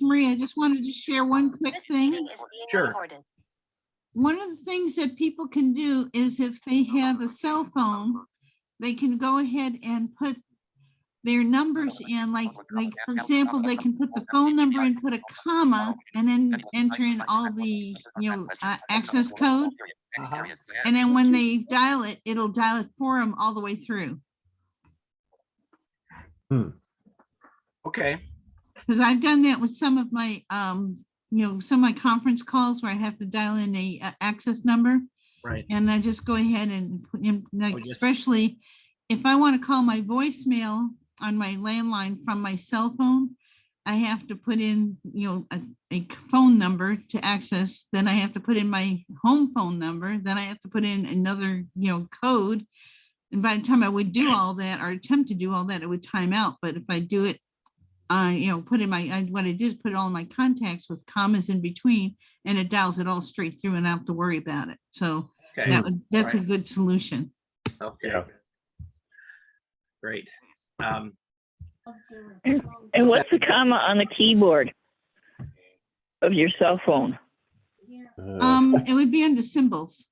Maria, I just wanted to share one quick thing. Sure. One of the things that people can do is if they have a cell phone, they can go ahead and put their numbers in, like for example, they can put the phone number and put a comma and then enter in all the, access code. And then when they dial it, it'll dial it for them all the way through. Okay. Because I've done that with some of my, some of my conference calls where I have to dial in a access number. Right. And I just go ahead and put in, like, especially if I want to call my voicemail on my landline from my cell phone, I have to put in, a phone number to access. Then I have to put in my home phone number. Then I have to put in another, code. And by the time I would do all that or attempt to do all that, it would time out. But if I do it, put in what I did is put all my contacts with commas in between, and it dials it all straight through and I don't have to worry about it. So Okay. that's a good solution. Okay. Yeah. Great. And what's the comma on the keyboard of your cell phone? It would be under symbols.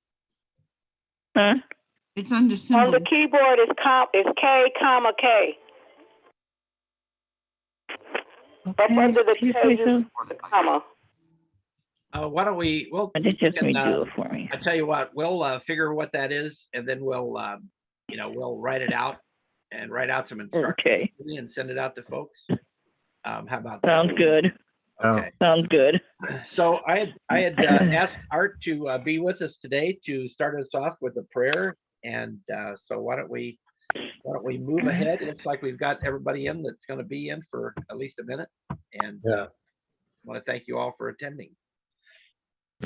Huh? It's under On symbols. the keyboard is K, comma, K. Up under the Can you K say is so? the comma. Why don't we, Just me do it for me. I tell you what, we'll figure what that is, and then we'll write it out and write out some instructions Okay. and send it out to folks. How about that? Sounds good. Okay. Sounds good. So I had asked Art to be with us today to start us off with a prayer, and so why don't we move ahead? It looks like we've got everybody in that's going to be in for at least a minute, and I want to thank you all for attending.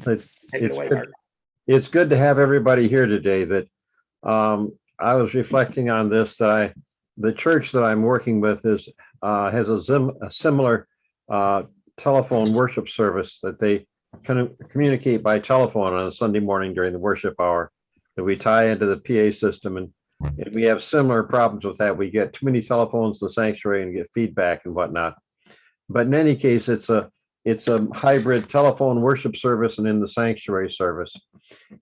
Take it away, Art. It's good to have everybody here today. That I was reflecting on this. The church that I'm working with has a similar telephone worship service that they communicate by telephone on a Sunday morning during the worship hour, that we tie into the PA system, and we have similar problems with that. We get too many telephones to the sanctuary and get feedback and whatnot. But in any case, it's a hybrid telephone worship service and in the sanctuary service.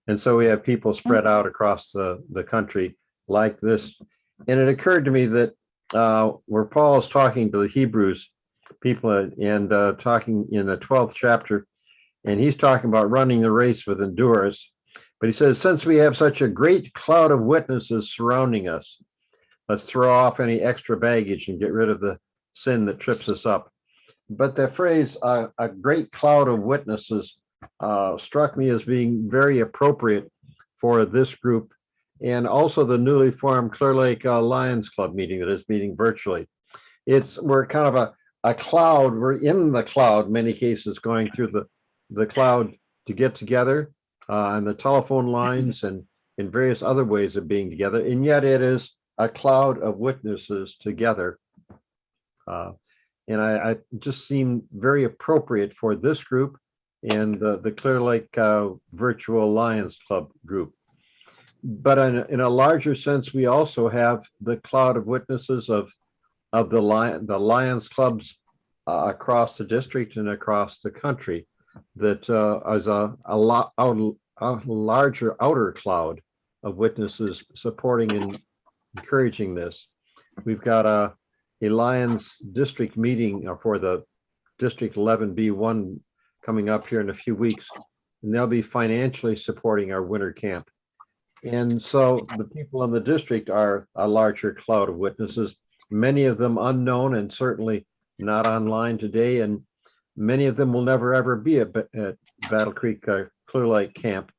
And so we have people spread out across the country like this. And it occurred to me that where Paul is talking to the Hebrews people and talking in the 12th chapter, and he's talking about running the race with endurance. But he says, since we have such a great cloud of witnesses surrounding us, let's throw off any extra baggage and get rid of the sin that trips us up. But the phrase, a great cloud of witnesses, struck me as being very appropriate for this group, and also the newly formed Clear Lake Lions Club meeting that is meeting virtually. We're kind of a cloud. We're in the cloud, in many cases, going through the cloud to get together on the telephone lines and in various other ways of being together. And yet it is a cloud of witnesses together. And I just seem very appropriate for this group and the Clear Lake Virtual Lions Club group. But in a larger sense, we also have the cloud of witnesses of the Lions clubs across the district and across the country. That is a larger outer cloud of witnesses supporting and encouraging this. We've got a Lions district meeting for the District 11B1 coming up here in a few weeks, and they'll be financially supporting our winter camp. And so the people in the district are a larger cloud of witnesses, many of them unknown and certainly not online today, and many of them will never ever be at Battle Creek Clear Lake Camp,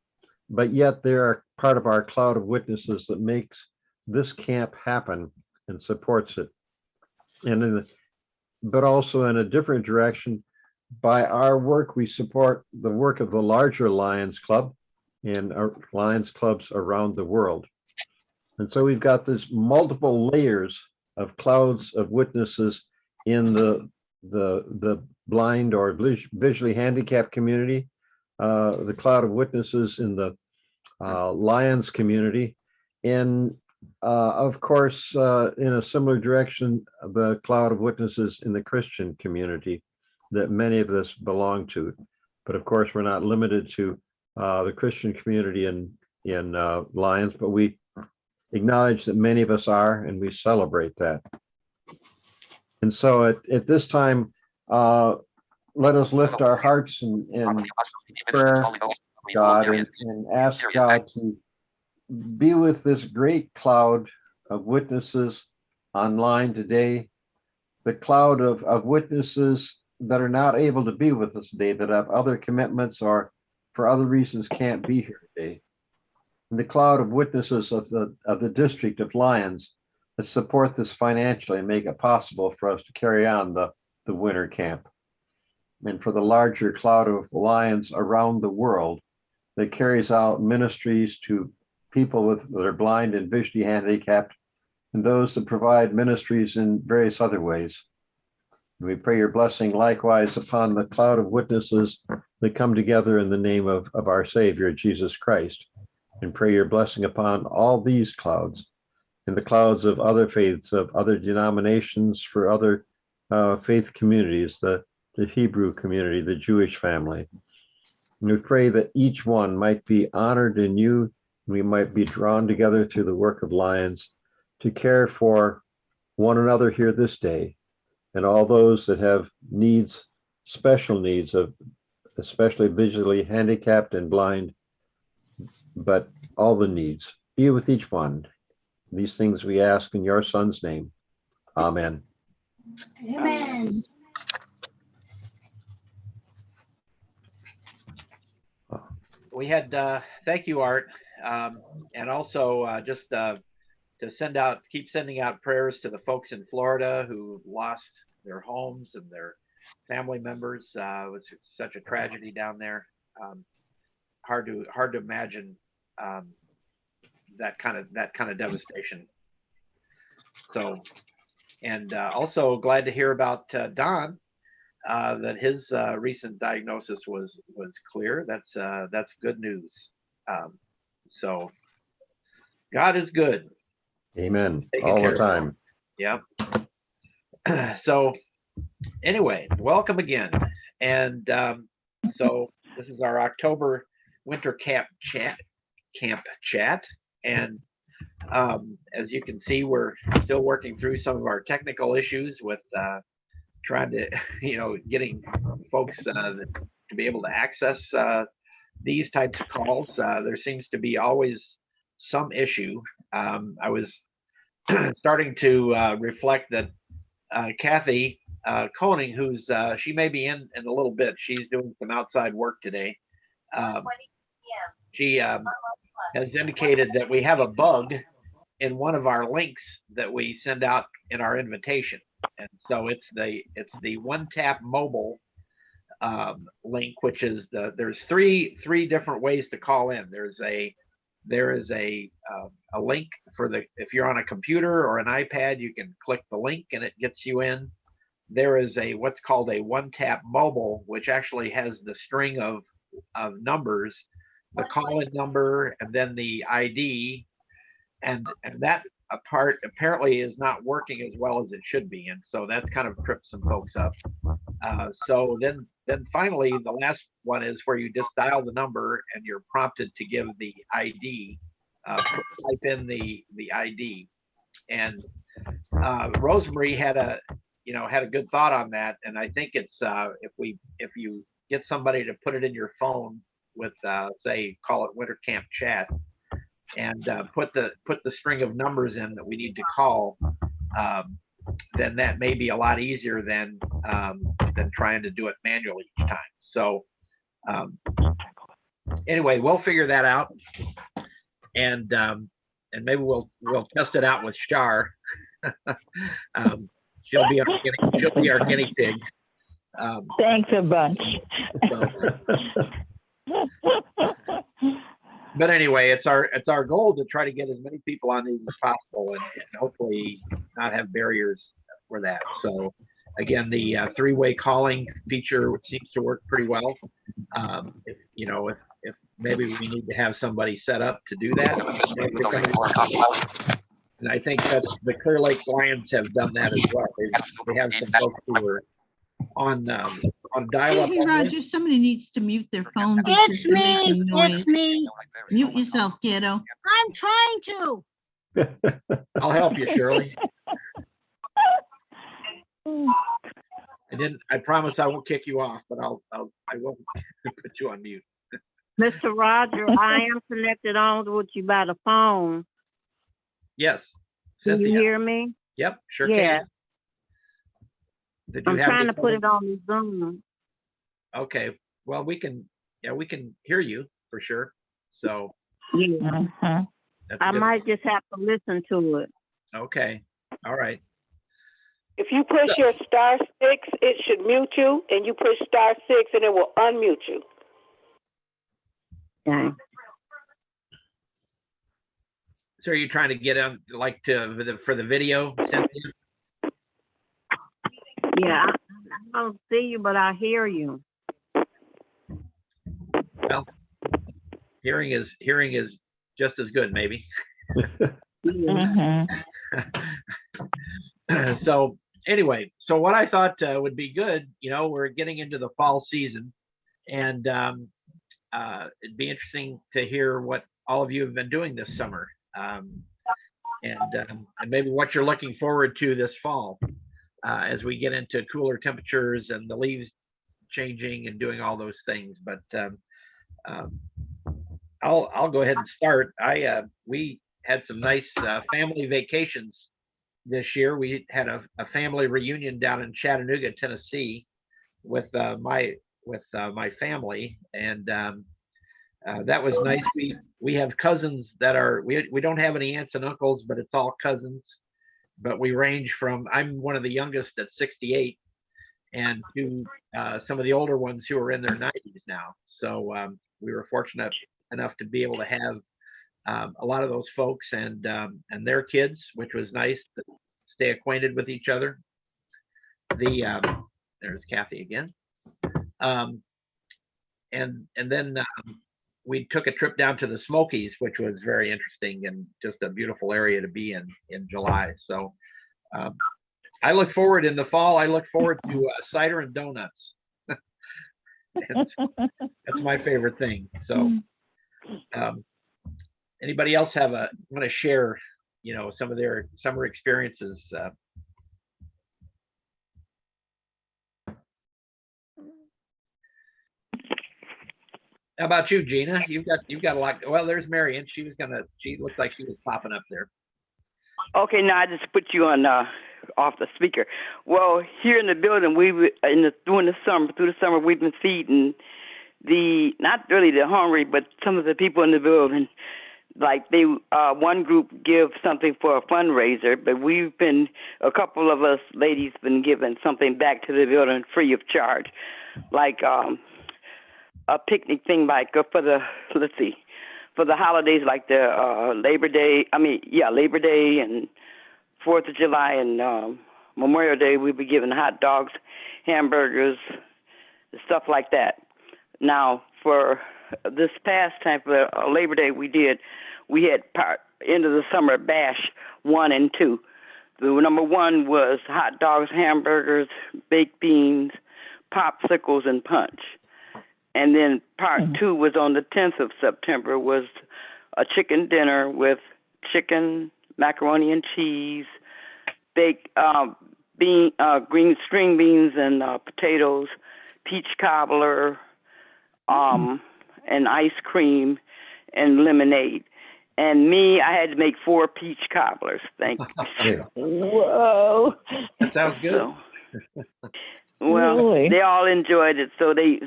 but yet they are part of our cloud of witnesses that makes this camp happen and supports it. And but also in a different direction, by our work, we support the work of the larger Lions Club and our Lions clubs around the world. And so we've got this multiple layers of clouds of witnesses in the blind or visually handicapped community, the cloud of witnesses in the Lions community, and of course, in a similar direction, the cloud of witnesses in the Christian community. that many of us belong to. But of course, we're not limited to the Christian community in Lions, but we acknowledge that many of us are, and we celebrate that. And so at this time, let us lift our hearts in prayer, God, and ask God to be with this great cloud of witnesses online today, the cloud of witnesses that are not able to be with us today, that have other commitments or for other reasons can't be here today. And the cloud of witnesses of the District of Lions that support this financially and make it possible for us to carry on the Wint3r Camp. And for the larger cloud of Lions around the world that carries out ministries to people that are blind and visually handicapped, and those that provide ministries in various other ways. We pray your blessing likewise upon the cloud of witnesses that come together in the name of our Savior, Jesus Christ, and pray your blessing upon all these clouds and the clouds of other faiths, of other denominations, for other faith communities, the Hebrew community, the Jewish family. And we pray that each one might be honored in you. We might be drawn together through the work of Lions to care for one another here this day, and all those that have needs, special needs of especially visually handicapped and blind, but all the needs. Be with each one. These things we ask in your Son's name. Amen. Amen. We had, thank you, Art. And also just to keep sending out prayers to the folks in Florida who lost their homes and their family members. It was such a tragedy down there. Hard to imagine that kind of devastation. So, and also glad to hear about Don, that his recent diagnosis was clear. That's good news. So God is good. Amen. All the time. Yeah. So anyway, welcome again. And so this is our October Wint3r Camp chat. And as you can see, we're still working through some of our technical issues with trying to, getting folks to be able to access these types of calls. There seems to be always some issue. I was starting to reflect that Kathy Koenig, who's she may be in a little bit. She's doing some outside work today. She has indicated that we have a bug in one of our links that we send out in our invitation, and so it's the One Tap Mobile link, which is there's three different ways to call in. There is a link for if you're on a computer or an iPad, you can click the link and it gets you in. There is what's called a One Tap Mobile, which actually has the string of numbers, the call-in number, and then the ID, and that part apparently is not working as well as it should be, and so that's kind of tripped some folks up. So then finally, the last one is where you just dial the number and you're prompted to give the ID. Type in the ID, and Rosemary had a good thought on that, and I think it's if you get somebody to put it in your phone with say, call it Wint3r Camp chat, and put the string of numbers in that we need to call, then that may be a lot easier than trying to do it manually each time. So anyway, we'll figure that out, and maybe we'll test it out with Shar. She'll be our guinea pig. Thanks a bunch. But anyway, it's our goal to try to get as many people on these as possible, and hopefully not have barriers for that. So again, the three-way calling feature seems to work pretty well. If maybe we need to have somebody set up to do that. And I think that the Clear Lake Lions have done that as well. They have some folks who were on dial-up. Hey, only. Roger, somebody needs to mute their phone because It's they're me. making noise. It's me. Mute yourself, kiddo. I'm trying to. I'll help you, Shirley. I promise I won't kick you off, but I won't put you on mute. Mr. Roger, I am connected on with you by the phone. Yes. Can Cynthia. you hear me? Yep, sure Yeah. can. Did you I'm have trying any to put it trouble? on the Zoom. Okay. Well, we can hear you for sure. So Yeah. that's I good. might just have to listen to it. Okay. All right. If you push your *6, it should mute you, and you push *6 and it will unmute you. Okay. So are you trying to get on for the video, Cynthia? Yeah, I don't see you, but I hear you. Well, hearing is just as good, maybe. Yeah. So anyway, so what I thought would be good, we're getting into the fall season, and it'd be interesting to hear what all of you have been doing this summer, and maybe what you're looking forward to this fall as we get into cooler temperatures and the leaves changing and doing all those things. But I'll go ahead and start. We had some nice family vacations this year. We had a family reunion down in Chattanooga, Tennessee, with my family, and that was nice. We have cousins that are we don't have any aunts and uncles, but it's all cousins. But we range from, I'm one of the youngest at 68, and to some of the older ones who are in their 90s now. So we were fortunate enough to be able to have a lot of those folks and their kids, which was nice to stay acquainted with each other. There's Kathy again. And then we took a trip down to the Smokies, which was very interesting and just a beautiful area to be in July. So I look forward in the fall. I look forward to cider and donuts. That's my favorite thing. So anybody else want to share, some of their summer experiences? How about you, Gina? You've got a lot. Well, there's Marion. She looks like she was popping up there. Okay, now I just put you on off the speaker. Well, here in the building, through the summer, we've been feeding not really the hungry, but some of the people in the building. Like one group give something for a fundraiser, but a couple of us ladies been giving something back to the building free of charge, like a picnic thing, like for the holidays, like the Labor Day and 4th of July and Memorial Day. We'll be giving hot dogs, hamburgers, stuff like that. Now, for this past time for Labor Day, we had end of the summer bash 1 and 2. The number 1 was hot dogs, hamburgers, baked beans, popsicles, and punch. And then part 2 was on the 10th of September, was a chicken dinner with chicken, macaroni and cheese, baked green string beans and potatoes, peach cobbler, and ice cream and lemonade. And I had to make 4 peach cobblers. Thank you. Whoa. That sounds good. Well, Really? they all enjoyed it, so they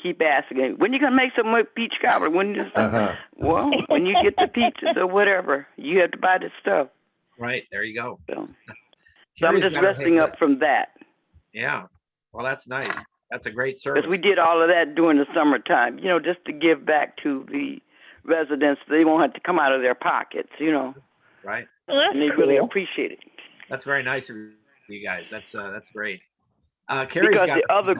keep asking, when you gonna make some more peach cobbler? Well, when you get the peaches or whatever, you have to buy the stuff. Right, there you go. So I'm just resting up from that. Yeah, well, that's nice. That's a great service. Because we did all of that during the summertime, just to give back to the residents. They won't have to come out of their pockets, Right. And they really appreciate it. That's very nice of you guys. That's great. Carrie's Because got the other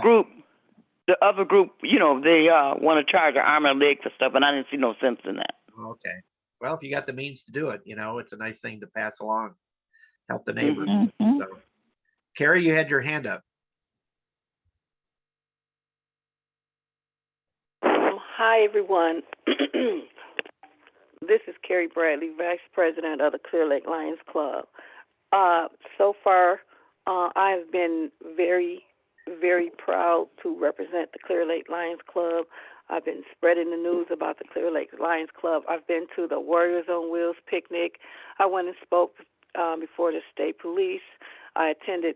group, they want to charge an arm and a leg for stuff, and I didn't see no sense in that. Okay. Well, if you got the means to do it, it's a nice thing to pass along, help the neighbors. Mhm. So, Carrie, you had your hand up. Hi, everyone. This is Carrie Bradley, Vice President of the Clear Lake Lions Club. So far, I have been very, very proud to represent the Clear Lake Lions Club. I've been spreading the news about the Clear Lake Lions Club. I've been to the Warriors on Wheels picnic. I went and spoke before the state police. I attended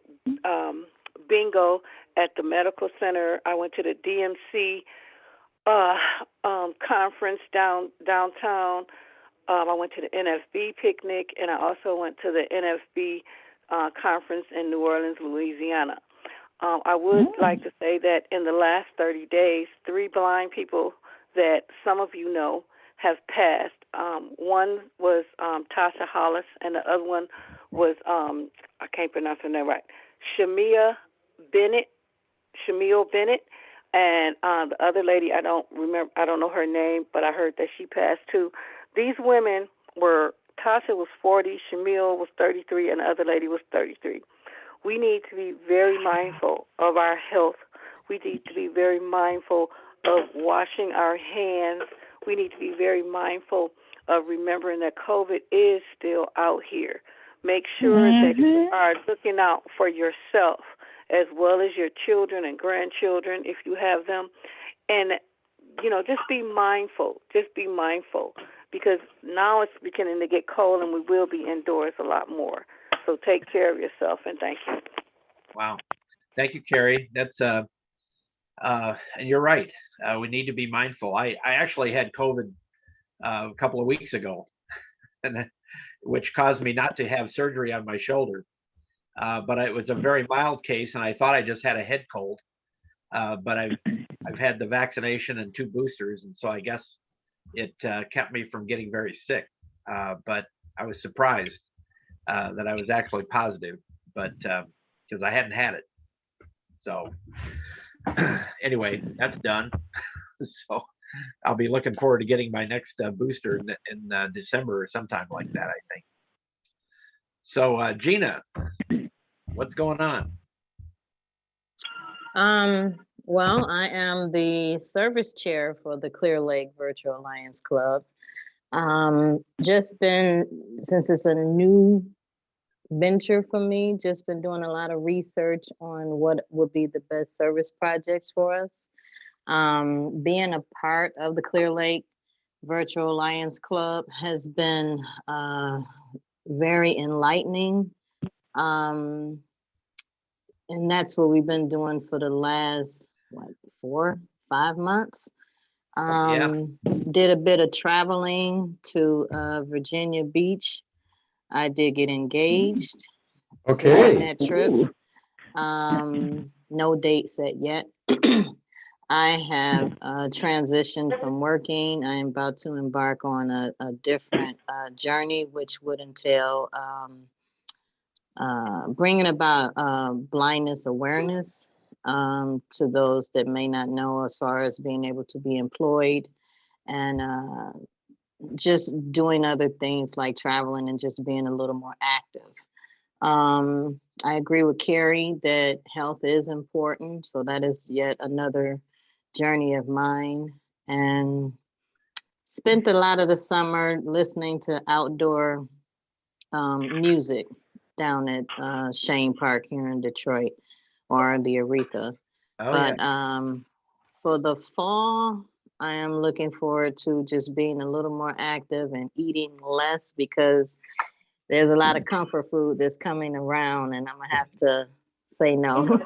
bingo at the medical center. I went to the DMC conference downtown. I went to the NFB picnic, and I also went to the NFB conference in New Orleans, Louisiana. I would like to say that in the last 30 days, 3 blind people that some of you know have passed. One was Tasha Hollis, and the other one was, I can't pronounce her name right, Shamil Bennett, and the other lady, I don't know her name, but I heard that she passed too. These women were, Tasha was 40, Shamil was 33, and the other lady was 33. We need to be very mindful of our health. We need to be very mindful of washing our hands. We need to be very mindful of remembering that COVID is still out here. Make sure that you are looking out for yourself as well as your children and grandchildren if you have them. And, just be mindful. Just be mindful because now it's beginning to get cold and we will be indoors a lot more. So take care of yourself and thank you. Wow. Thank you, Carrie. That's, and you're right. We need to be mindful. I actually had COVID a couple of weeks ago, which caused me not to have surgery on my shoulder. But it was a very mild case, and I thought I just had a head cold. But I've had the vaccination and 2 boosters, and so I guess it kept me from getting very sick. But I was surprised that I was actually positive, but because I hadn't had it. So anyway, that's done. So I'll be looking forward to getting my next booster in December or sometime like that, I think. So Gina, what's going on? Well, I am the service chair for the Clear Lake Virtual Lions Club. Just been, since it's a new venture for me, just been doing a lot of research on what would be the best service projects for us. Being a part of the Clear Lake Virtual Lions Club has been very enlightening. And that's what we've been doing for the last, 4-5 months. Did a bit of traveling to Virginia Beach. I did get engaged during that trip. No date set yet. I have transitioned from working. I am about to embark on a different journey, which would entail bringing about blindness awareness to those that may not know, as far as being able to be employed, and just doing other things like traveling and just being a little more active. I agree with Carrie that health is important. So that is yet another journey of mine, and spent a lot of the summer listening to outdoor music down at Shane Park here in Detroit, or the Aretha. For the fall, I am looking forward to just being a little more active and eating less, because there's a lot of comfort food that's coming around and I'm gonna have to say no.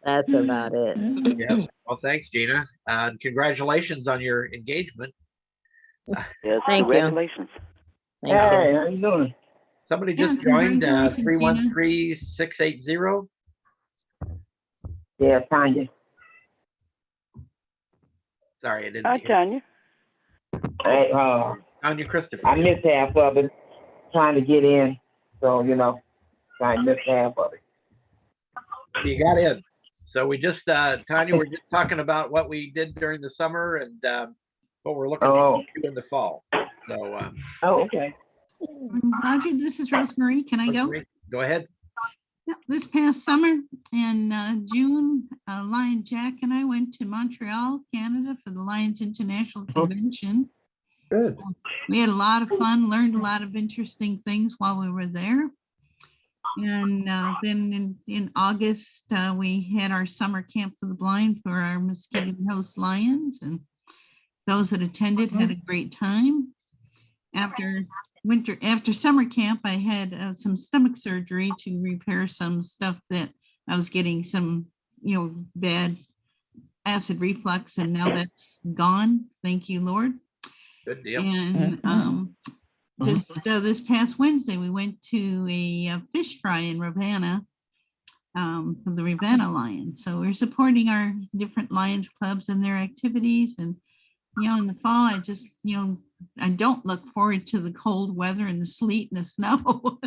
That's about it. Yeah. Well, thanks, Gina. Congratulations on your engagement. Yes, Thank you. congratulations. Thank you. Hey, how you doing? Somebody Yeah, just joined congratulations, 313-680. Yeah, Tanya. Sorry, I didn't Hi, hear. Tanya. Tanya Christopher. I missed half of it, trying to get in. So, I missed half of it. You got in. So we just, Tanya, we're just talking about what we did during the summer and what we're looking to do in the fall. So. Okay. Roger, this is Rosemary. Can I go? Go ahead. Yeah, this past summer in June, Lion Jack and I went to Montreal, Canada for the Lions International Convention. Good. We had a lot of fun, learned a lot of interesting things while we were there. And then in August, we had our summer camp for the blind for our Muskegon host Lions, and those that attended had a great time. After summer camp, I had some stomach surgery to repair some stuff that I was getting some, bad acid reflux, and now that's gone. Thank you, Lord. Good deal. And just this past Wednesday, we went to a fish fry in Ravenna for the Ravenna Lions. So we're supporting our different Lions clubs and their activities. And, in the fall, I just, I don't look forward to the cold weather and the sleet and the snow.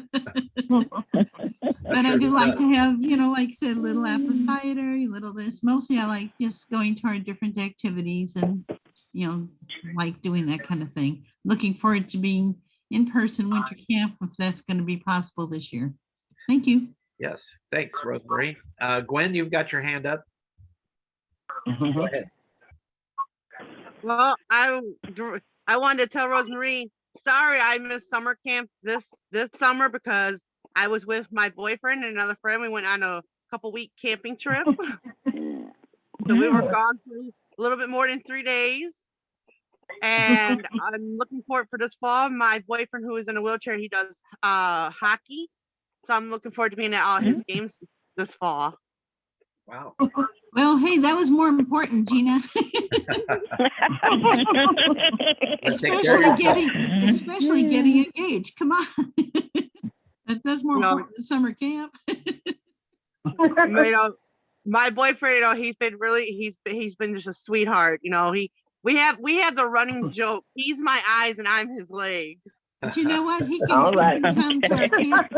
But I do like to have, like I said, a little apple cider, a little this. Mostly I like just going to our different activities and, like doing that kind of thing. Looking forward to being in-person winter camp if that's going to be possible this year. Thank you. Yes, thanks, Rosemary. Gwen, you've got your hand up. Go ahead. Well, I wanted to tell Rosemary, sorry I missed summer camp this summer because I was with my boyfriend and another friend. We went on a couple-week camping trip. So we were gone for a little bit more than 3 days. And I'm looking forward for this fall. My boyfriend, who is in a wheelchair, he does hockey. So I'm looking forward to being at all his games this fall. Wow. Well, hey, that was more important, Gina. especially getting engaged. Come on. That's more important than summer camp. My boyfriend, he's been just a sweetheart. We have the running joke. He's my eyes and I'm his legs. But you know what? He can come to our camp.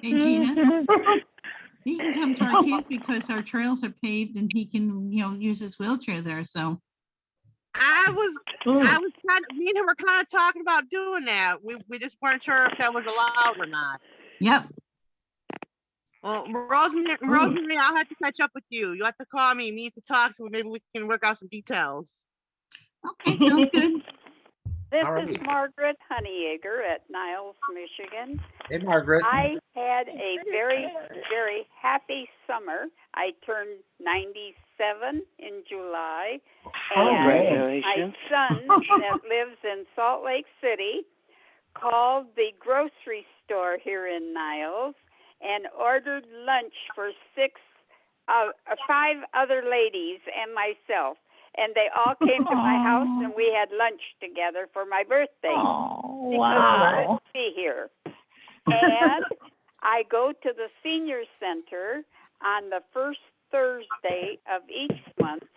Hey, Gina. He can come to our camp because our trails are paved and he can, use his wheelchair there. So I was me and him were kind of talking about doing that. We just weren't sure if that was allowed or not. Yep. Well, Rosemary, I'll have to catch up with you. You have to call me. We need to talk so maybe we can work out some details. Okay, sounds good. This is Margaret Honeyegger at Niles, Michigan. Hey, Margaret. I had a very, very happy summer. I turned 97 in July. And my son that lives in Salt Lake City called the grocery store here in Niles and ordered lunch for 5 other ladies and myself. And they all came to my house and we had lunch together for my birthday. Because I couldn't be here. And I go to the senior center on the first Thursday of each month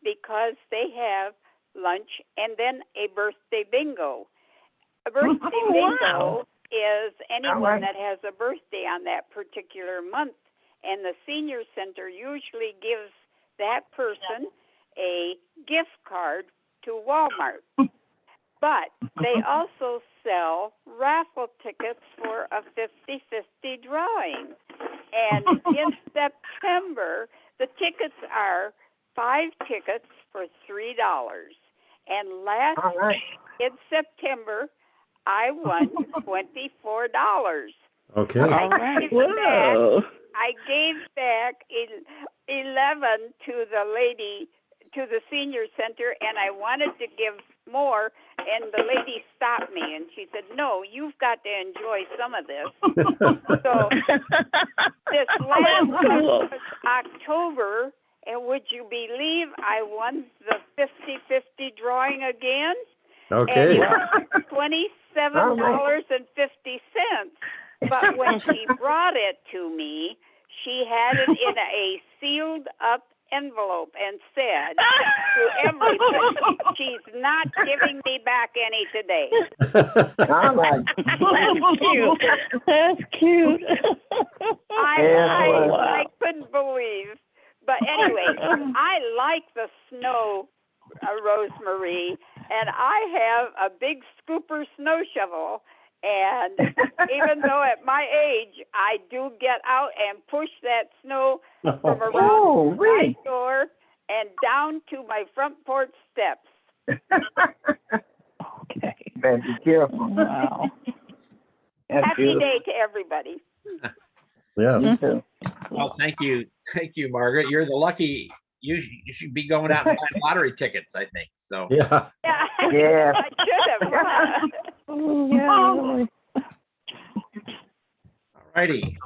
because they have lunch and then a birthday bingo. A birthday bingo is anyone that has a birthday on that particular month. And the senior center usually gives that person a gift card to Walmart. But they also sell raffle tickets for a 50-50 drawing. And in September, the tickets are 5 tickets for $3. And in September, I won $24. Okay. I gave back 11 to the lady, to the senior center, and I wanted to give more, and the lady stopped me, and she said, no, you've got to enjoy some of this. So this last October, and would you believe I won the 50-50 drawing again? Okay. And $27.50. But when she brought it to me, she had it in a sealed up envelope and said to everybody, she's not giving me back any today. All right. That's cute. That's cute. I couldn't believe. But anyway, I like the snow, Rosemary, and I have a big scooper snow shovel. And even though at my age, I do get out and push that snow from around my door and down to my front porch steps. Okay. Better be careful. Wow. That's Happy beautiful. day to everybody. Yeah. You too. Well, thank you, Margaret. You're the lucky. You should be going out and buying lottery tickets, I think. So Yeah. Yeah, Yeah. I should have. Yeah. all righty.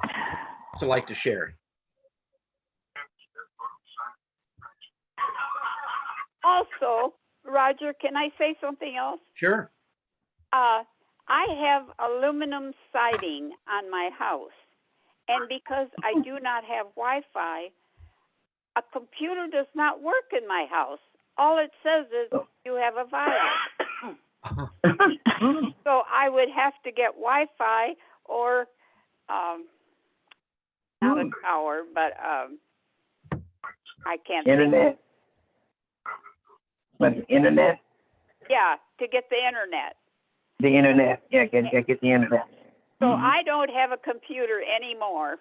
So like to share. Also, Roger, can I say something else? Sure. I have aluminum siding on my house, and because I do not have Wi-Fi, a computer does not work in my house. All it says is you have a virus. So I would have to get Wi-Fi or not a tower, but I can't. Internet. But the internet. Yeah, to get the internet. The internet. Yeah, get the internet. So I don't have a computer anymore.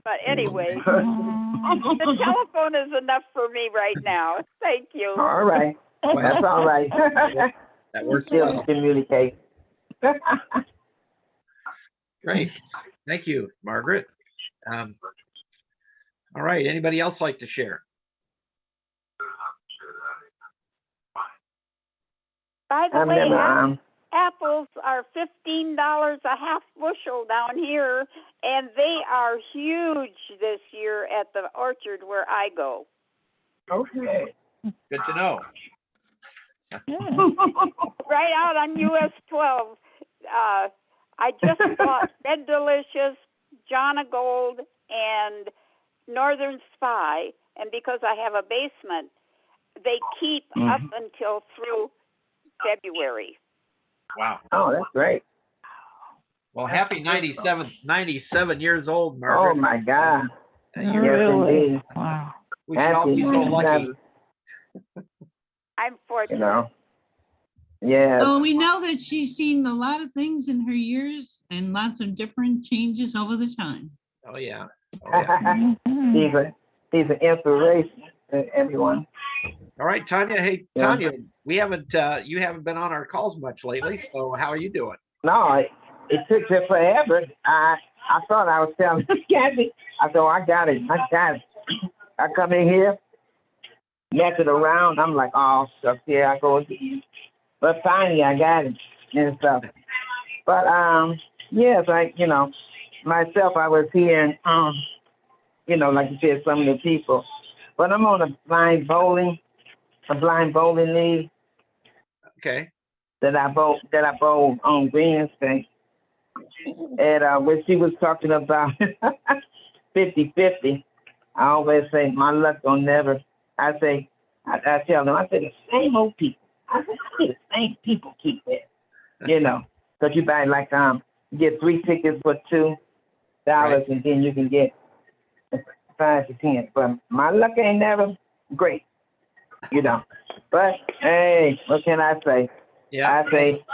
But anyway, the telephone is enough for me right now. Thank you. All right. Well, That's all right. that works Still well. communicate. Great. Thank you, Margaret. All right. Anybody else like to share? By the I've way, never, apples are $15 a half bushel down here, and they are huge this year at the orchard where I go. okay. Good to know. Right out on US 12. I just bought Red Delicious, John of Gold, and Northern Spy, and because I have a basement, they keep up until through February. Wow. Oh, that's great. Well, happy 97 years old, Margaret. Oh my God. And Yes, Really? indeed. Wow. we should all be so lucky. I'm fortunate. You know. Yeah. Oh, we know that she's seen a lot of things in her years and lots of different changes over the time. Oh, yeah. Oh, yeah. He's an inspiration to everyone. All right, Tanya. Hey, Yeah. Tanya, you haven't been on our calls much lately. So how are you doing? No, it took her forever. I thought I was telling Kathy. I thought I got it. I come in here, mess it around. I'm like, oh, stuff. Here I go again. But finally, I got it and stuff. But yes, myself, I was hearing, like you said, some of the people. But I'm on a blind bowling league Okay. that I bowled on Wednesday. And when she was talking about 50-50, I always say my luck don't never. I tell them, I say the same old people. I say the same people keep that, because you buy you get 3 tickets for $2, Right. and then you can get 5 to 10. But my luck ain't never great, But hey, what can I say? Yeah. I say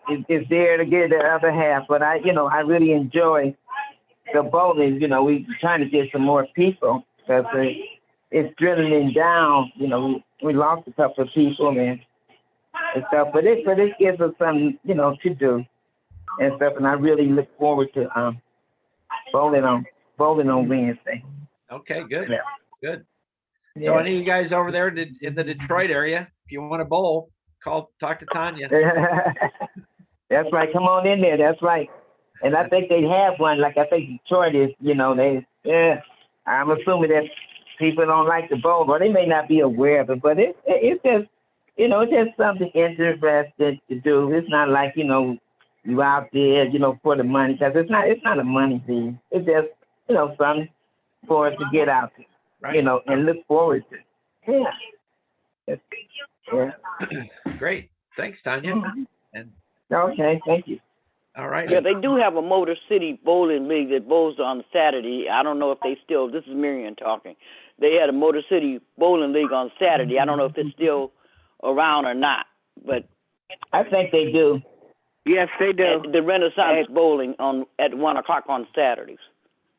it's there to get the other half. But I really enjoy the bowling. We trying to get some more people because it's drilling down. We lost a couple of people and stuff, but it gives us something to do and stuff. And I really look forward to bowling on Wednesday. Okay. Good. Yeah. Good. Yeah. So any of you guys over there in the Detroit area, if you want to bowl, talk to Tanya. That's right. Come on in there. That's right. And I think they have one. Like I think Detroit is. I'm assuming that people don't like to bowl, or they may not be aware of it. But it's just it's just something interesting to do. It's not like you out there for the money, because it's not a money thing. It's just something for us to get out there. Right. And look forward to. Yeah. Great. Thanks, Tanya. And Okay, thank you. all right. Yeah, they do have a Motor City Bowling League that bowls on Saturday. I don't know if they still, this is Miriam talking. They had a Motor City Bowling League on Saturday. I don't know if it's still around or not, but I think they do. Yes, they do. At the Renaissance Bowling at 1 o'clock on Saturdays.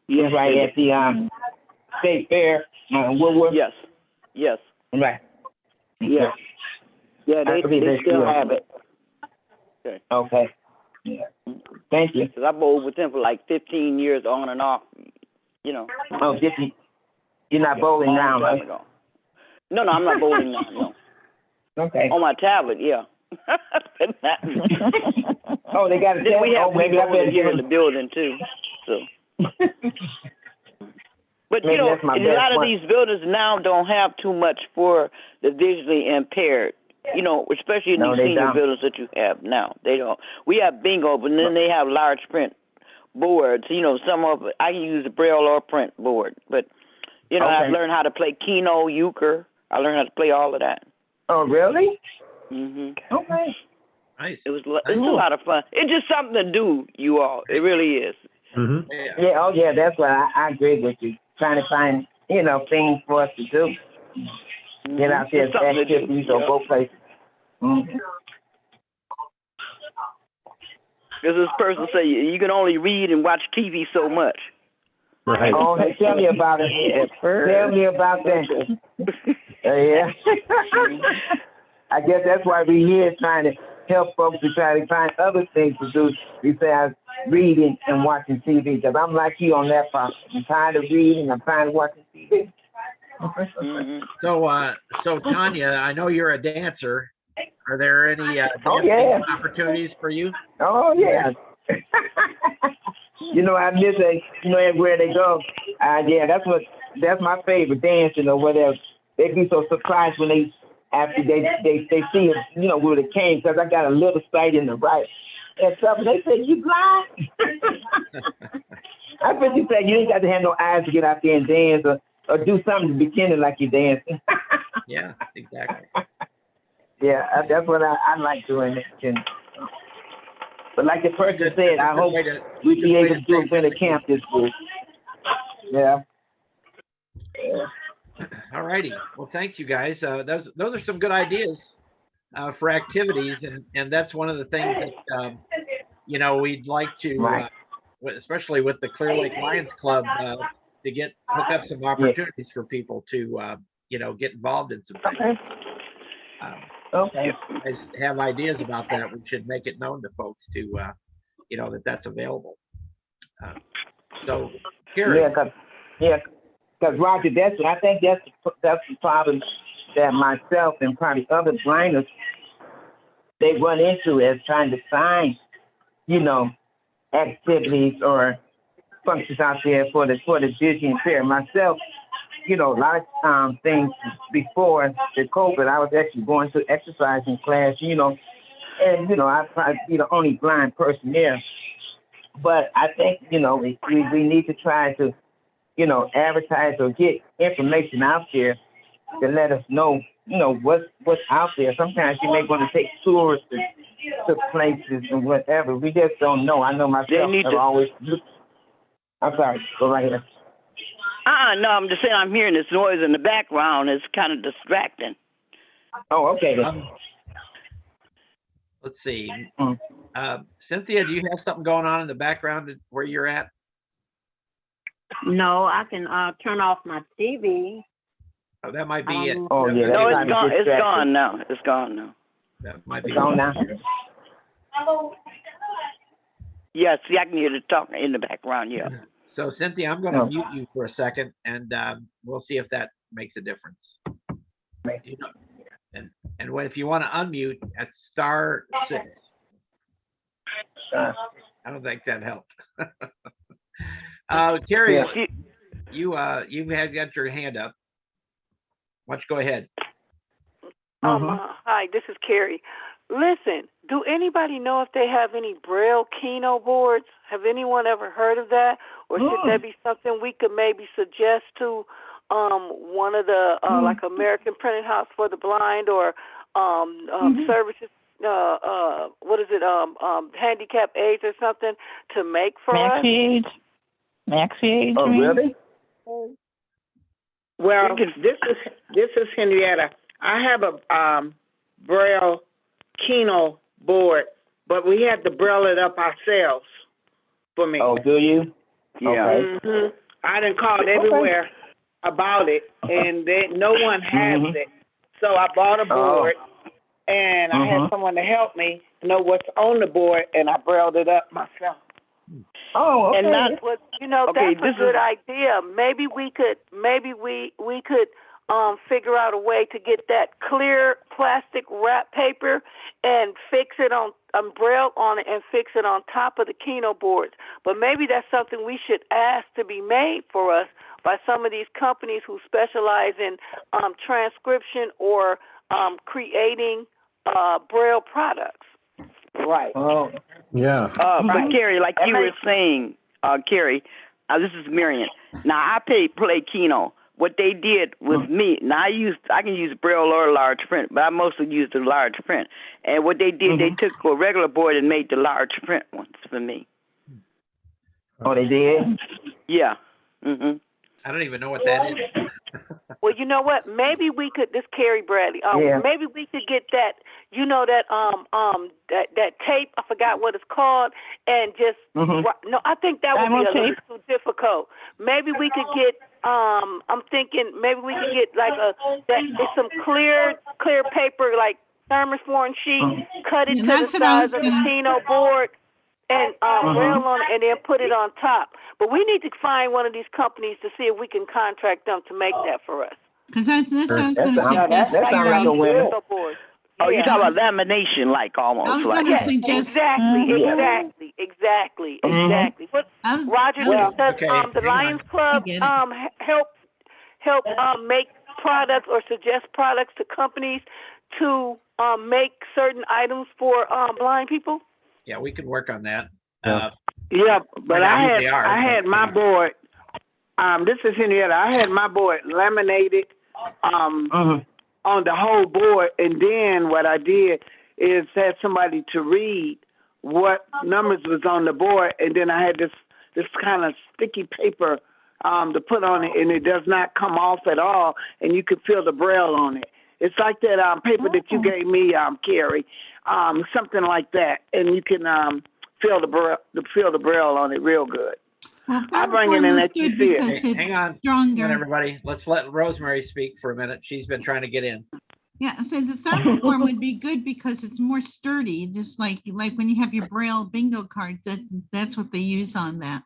Yes, right at the State Fair, Woodward. Yes. Yes. Right. Yeah. Yeah, they still have it. Okay. Okay. Yeah. Thank you. Because I bowled with them for like 15 years on and off, you know. Oh, you're not bowling now, right? No, I'm not bowling now, no. Okay. On my tablet, yeah. Oh, they got a tablet? We have maybe I better here in the building, too, so. But, you know, a lot of these buildings now don't have too much for the visually impaired, you know, especially in these senior buildings that you have now. They don't. We have bingo, but then they have large print boards. You know, some of it, I can use a braille or print board. But, you know, I've learned how to play Keno, euchre. I learned how to play all of that. Oh, really? Mhm. Okay. Nice. It was a lot of fun. It's just something to do, you all. It really is. Mm-hmm. Yeah, oh, yeah, that's what I agree with you. Trying to find, you know, things for us to do. Get out there, activities, or go places. Mm-hmm. Because this person say you can only read and watch TV so much. Right. Oh, hey, tell me about it. Tell me about that. Yeah. I guess that's why we're here trying to help folks to try to find other things to do besides reading and watching TV. Because I'm like you on that part. I'm tired of reading. I'm tired of watching TV. So Tanya, I know you're a dancer. Are there any dancing opportunities for you? Oh, yeah. You know, I miss it, you know, everywhere they go. Yeah, that's my favorite dancing or whatever. They be so surprised when they see it, you know, with a cane, because I got a little sight in the right. And stuff. They say, you blind? I bet you say you ain't got to have no eyes to get out there and dance or do something to pretend like you're dancing. Yeah, exactly. Yeah, that's what I like doing. But like the person said, I hope we be able to do a Wint3r Camp this week. Yeah. All righty. Well, thanks, you guys. Those are some good ideas for activities, and that's one of the things that you know, we'd like to, especially with the Clear Lake Lions Club, to hook up some opportunities for people to you know, get involved in some things. Okay. If you guys have ideas about that, we should make it known to folks to, you know, that's available. So, Gary. Because Roger, I think that's the problem that myself and probably other blinders they run into as trying to find, you know, activities or functions out there for the vision impaired. Myself, you know, a lot of things before the COVID, I was actually going to exercising class, you know, and, you know, I probably be the only blind person there. But I think, you know, we need to try to, you know, advertise or get information out there to let us know, you know, what's out there. Sometimes you may want to take tours to places and whatever. We just don't know. I know myself have always. I'm sorry. Go right ahead. No, I'm just saying I'm hearing this noise in the background. It's kind of distracting. Oh, okay. Let's see. Cynthia, do you have something going on in the background where you're at? No, I can turn off my TV. Oh, that might be it. Oh, yeah. No, it's gone. It's gone now. It's gone now. That might be gone now. Yeah, see, I can hear the talking in the background, yeah. So, Cynthia, I'm going to mute you for a second, and we'll see if that makes a difference. You know, and if you want to unmute, at *6. I don't think that helped. Carrie, you have got your hand up. Why don't you go ahead? Hi, this is Carrie. Listen, do anybody know if they have any Braille Keno boards? Have anyone ever heard of that? Or should that be something we could maybe suggest to one of the like American Printing House for the Blind or services? What is it? Handicap aids or something to make for us? Maxi aids. Oh, really? Well, this is Henrietta. I have a Braille Keno board but we had to braille it up ourselves for me. Oh, do you? Yeah. hmm I done called everywhere about it, and no one has it. So I bought a board, and I had someone to help me know what's on the board, and I brailled it up myself. Oh, okay. And not, Well, you know, Okay, that's a good idea. Maybe we could figure out a way to get that clear plastic wrap paper and fix it on braille on it and fix it on top of the Keno boards. But maybe that's something we should ask to be made for us by some of these companies who specialize in transcription or creating braille products. right. Oh, Yeah. But Carrie, like you were saying, Carrie, this is Marion. Now I play Keno. What they did with me, now I can use braille or large print, but I mostly use the large print. And what they did, they took a regular board and made the large print ones for me. oh, they did? Yeah. I don't even know what that is. Well, you know what? Maybe we could. This Carrie Bradley. Maybe we could get that. You know that that tape. I forgot what it's called. And just no. I think that would be a little too difficult. Maybe we could get. I'm thinking maybe we could get like it's some clear paper like thermoform sheet. Cut it to the size of the Keno board. And rail on it and then put it on top. But we need to find one of these companies to see if we can contract them to make that for us. Because that's what I was going to suggest. That sounds like a winner. Oh, you're talking about lamination, like almost. I was like going to suggest. Exactly. What, Roger, does the Lions Club help make products or suggest products to companies to make certain items for blind people? Yeah, we could work on that. Yeah, but I had my board. This is Henrietta. I had my board laminated on the whole board, and then what I did is had somebody to read what numbers was on the board, and then I had this kind of sticky paper to put on it, and it does not come off at all, and you can feel the braille on it. It's like that paper that you gave me, Carrie. Something like that, and you can feel the braille on it real good. Well, I'll bring it in and let you see it. Hang on, stronger. everybody. Let's let Rosemary speak for a minute. She's been trying to get in. Yeah, so the thermoform would be good because it's more sturdy, just like when you have your braille bingo cards. That's what they use on that.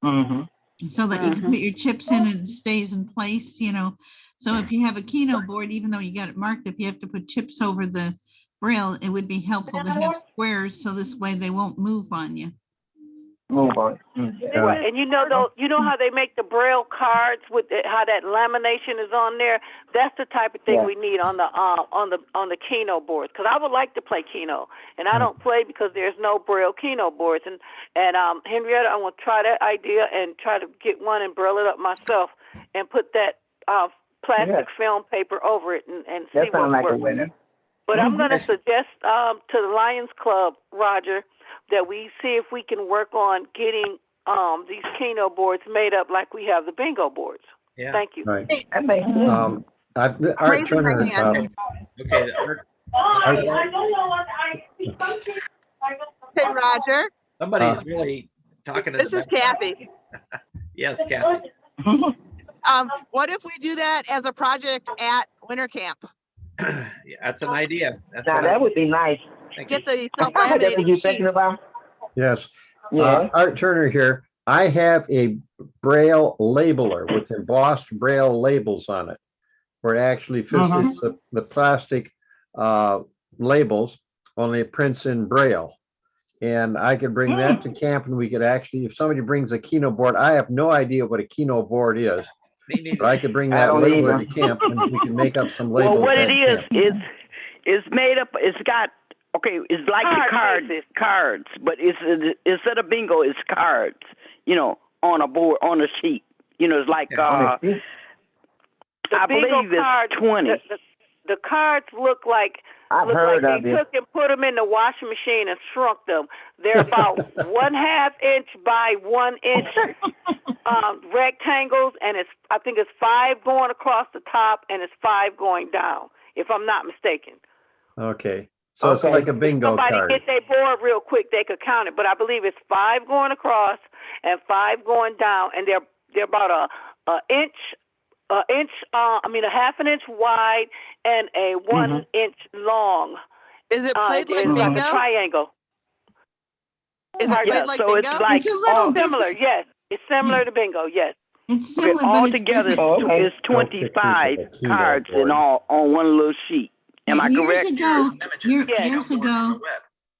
So that you can put your chips in and it stays in place. You know, so if you have a Keno board, even though you got it marked, if you have to put chips over the braille, it would be helpful to have squares so this way they won't move on you. And you know how they make the braille cards with how that lamination is on there. That's the type of thing we need on the Keno boards. Because I would like to play Keno, and I don't play because there's no braille Keno boards. And Henrietta, I want to try that idea and try to get one and braille it up myself and put that plastic film paper over it and see that sounds what like works. a winner. But I'm going to suggest to the Lions Club, Roger, that we see if we can work on getting these Keno boards made up like we have the bingo boards. Yeah. Thank you. Right. Art Turner. Okay. Hey, Roger. Somebody's really talking to This is Kathy. Yes, Kathy. What if we do that as a project at Wint3r Camp? Yeah, that's an idea. That would be nice. Get the That's what you're thinking about? Yes. Yeah. Art Turner here. I have a braille labeler with embossed braille labels on it, where it actually fits the plastic labels, only it prints in braille. And I could bring that to camp, and we could actually, if somebody brings a Keno board, I have no idea what a Keno board is, but I could bring that labeler to camp, and we can make up some labels. Well, what it is, it's made up. It's got it's like the cards, but it's instead of bingo, it's cards. You know, on a board, on a sheet. You know, it's like I believe it's 20. The cards look like they took and put them in the washing machine and shrunk them. They're about 1/2 inch by 1 inch rectangles, and I think it's 5 going across the top and it's 5 going down, if I'm not mistaken. Okay. So it's like a bingo Somebody card. get their board real quick, they could count it. But I believe it's 5 going across and 5 going down, and they're about a half an inch wide and a 1 inch long. Is it played like bingo? Like a triangle. Is it played like bingo? It's like It's a little similar. Yes, it's similar to bingo. Yes. It's similar, but all it's together different. is 25 cards in all on one little sheet. Am I correct? Years ago,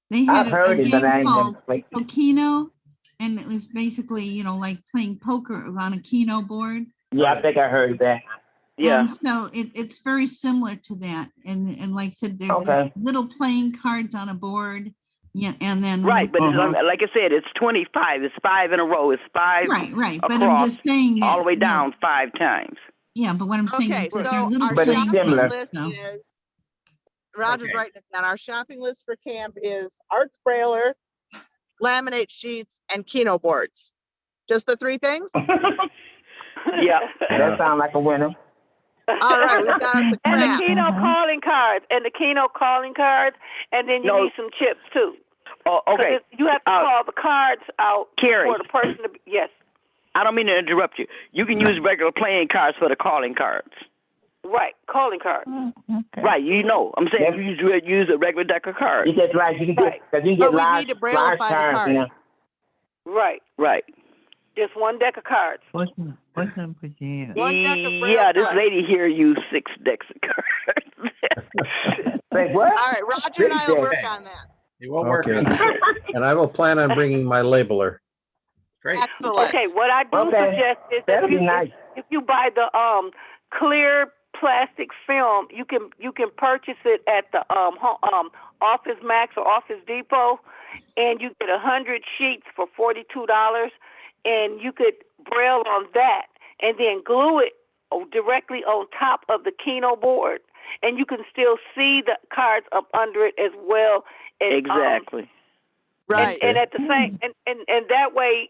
they had a game called Keno, and it was basically, like playing poker on a Keno board. Yeah, I think I heard that. Yeah. And so it's very similar to that. And like I said, they're little playing cards on a board. Yeah, and then right, but like I said, it's 25. It's 5 in a row. It's 5 right. But across, I'm just saying all the way down 5 times. Yeah, but what I'm saying is that they're little our playing shopping cards. list So. is Roger's writing it down. Our shopping list for camp is art sprayer, laminate sheets, and Keno boards. Just the 3 things? Yeah. That sounds like a winner. All right, we got the and crap. the Keno calling cards, and then you need some chips too. Oh, okay. You have to call the cards out Carrie, for the person to be, yes. I don't mean to interrupt you. You can use regular playing cards for the calling cards. Right, calling cards. Okay. Right, I'm saying you use a regular deck of cards. You get right, you can get, because you get large cards. You know? Right. Just one deck of cards. What's number again? One deck of yeah, this cards. lady here used 6 decks of cards. Wait, what? All right, Roger and I will work on that. It will work. And I will plan on bringing my labeler. Great. Excellent. Okay, what I do suggest is that if you buy the clear plastic film, you can purchase it at the Office Max or Office Depot, and you get 100 sheets for $42, and you could braille on that and then glue it directly on top of the Keno board, and you can still see the cards up under it as well. And, exactly. Right. And at the same, and that way,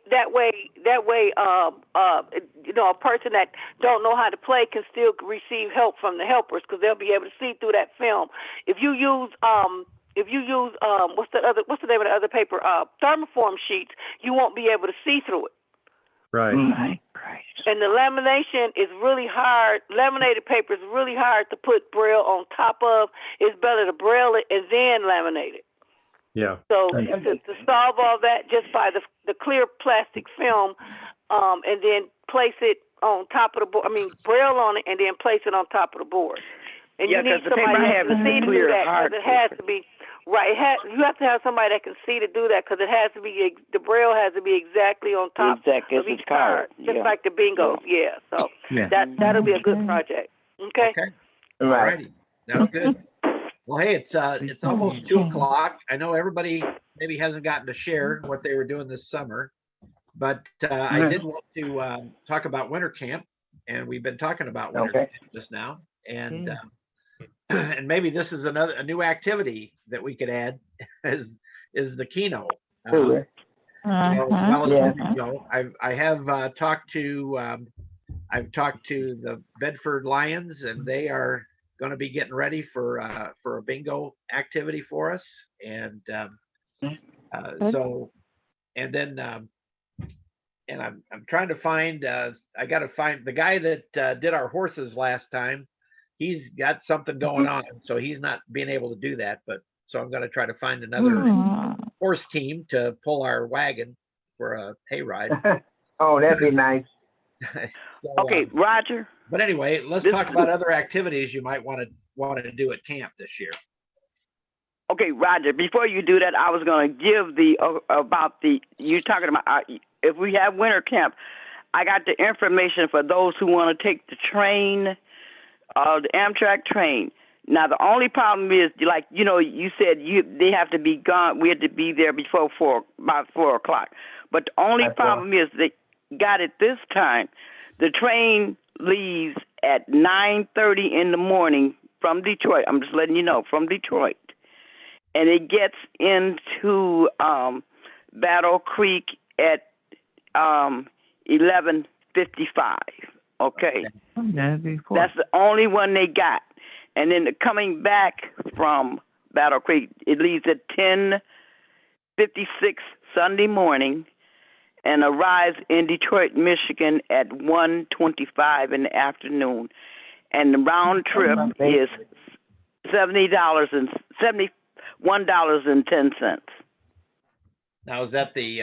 a person that don't know how to play can still receive help from the helpers, because they'll be able to see through that film. If you use what's the name of the other paper? Thermoform sheets, you won't be able to see through it. Right. And the lamination is really hard. Laminated paper is really hard to put braille on top of. It's better to braille it and then laminate it. Yeah. So to solve all that, just by the clear plastic film, and then place it on top of the board. Braille on it and then place it on top of the board. And you need somebody that can see to do that, because it has to be right. You have to have somebody that can see to do that, because it has to be, the braille has to be exactly on top of each card, just like the bingo. Yeah. So that'll be a good project. Okay. All righty. That's good. Well, hey, it's almost 2:00. I know everybody maybe hasn't gotten to share what they were doing this summer, but I did want to talk about winter camp, and we've been talking about winter camp just now, and and maybe this is a new activity that we could add is the Keno. I have talked to the Bedford Lions, and they are going to be getting ready for a bingo activity for us, and I'm trying to find. I got to find the guy that did our horses last time. He's got something going on, so he's not being able to do that. But so I'm going to try to find another horse team to pull our wagon for a hayride. Oh, that'd be nice. So, okay, Roger. But anyway, let's talk about other activities you might want to do at camp this year. Okay, Roger. Before you do that, I was going to give you're talking about if we have winter camp. I got the information for those who want to take the train, the Amtrak train. Now the only problem is, like you said, they have to be gone. We had to be there before about 4 o'clock. But the only problem is they got it this time. The train leaves at 9:30 in the morning from Detroit. I'm just letting you know, from Detroit. And it gets into Battle Creek at 11:55. Okay. That's the only one they got. And then coming back from Battle Creek. It leaves at 10:56 Sunday morning and arrives in Detroit, Michigan at 1:25 in the afternoon. And the round trip is $71.10. Now, is that the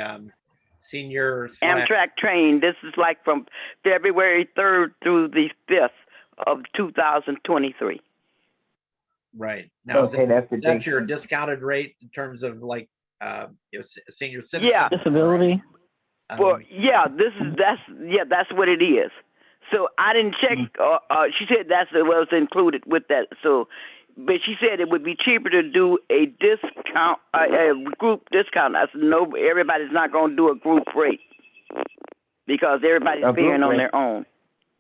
senior Amtrak train? This is like from February 3rd through the 5th of 2023. Right. Now, Okay, that's your discounted rate in terms of like senior citizen? Yeah. Disability. Well, that's what it is. So I didn't check. She said that's what was included with that. So, but she said it would be cheaper to do a discount, a group discount. I said no, everybody's not going to do a group rate because everybody's paying on their own.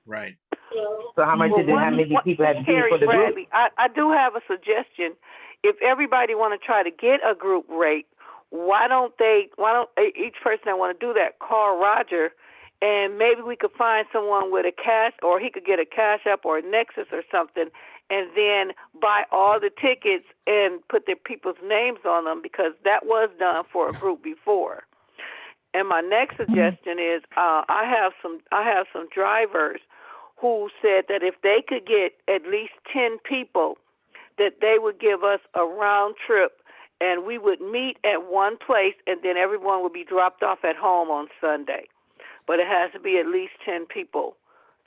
Right. So how many people have to be for the group? I do have a suggestion. If everybody want to try to get a group rate, why don't each person that want to do that call Roger, and maybe we could find someone with a cash, or he could get a Cash App or a Nexus or something, and then buy all the tickets and put their people's names on them, because that was done for a group before. And my next suggestion is I have some drivers who said that if they could get at least 10 people, that they would give us a round trip, and we would meet at one place, and then everyone would be dropped off at home on Sunday. But it has to be at least 10 people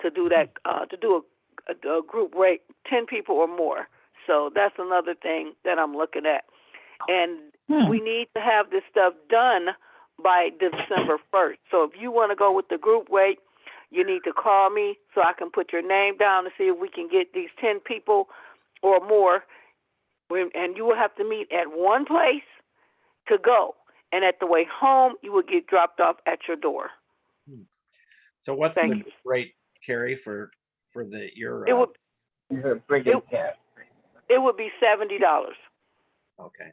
to do that, to do a group rate, 10 people or more. So that's another thing that I'm looking at. And we need to have this stuff done by December 1st. So if you want to go with the group rate, you need to call me so I can put your name down to see if we can get these 10 people or more. And you will have to meet at one place to go. And at the way home, you will get dropped off at your door. So what's the rate, Carrie, for your? It would be $70. Okay.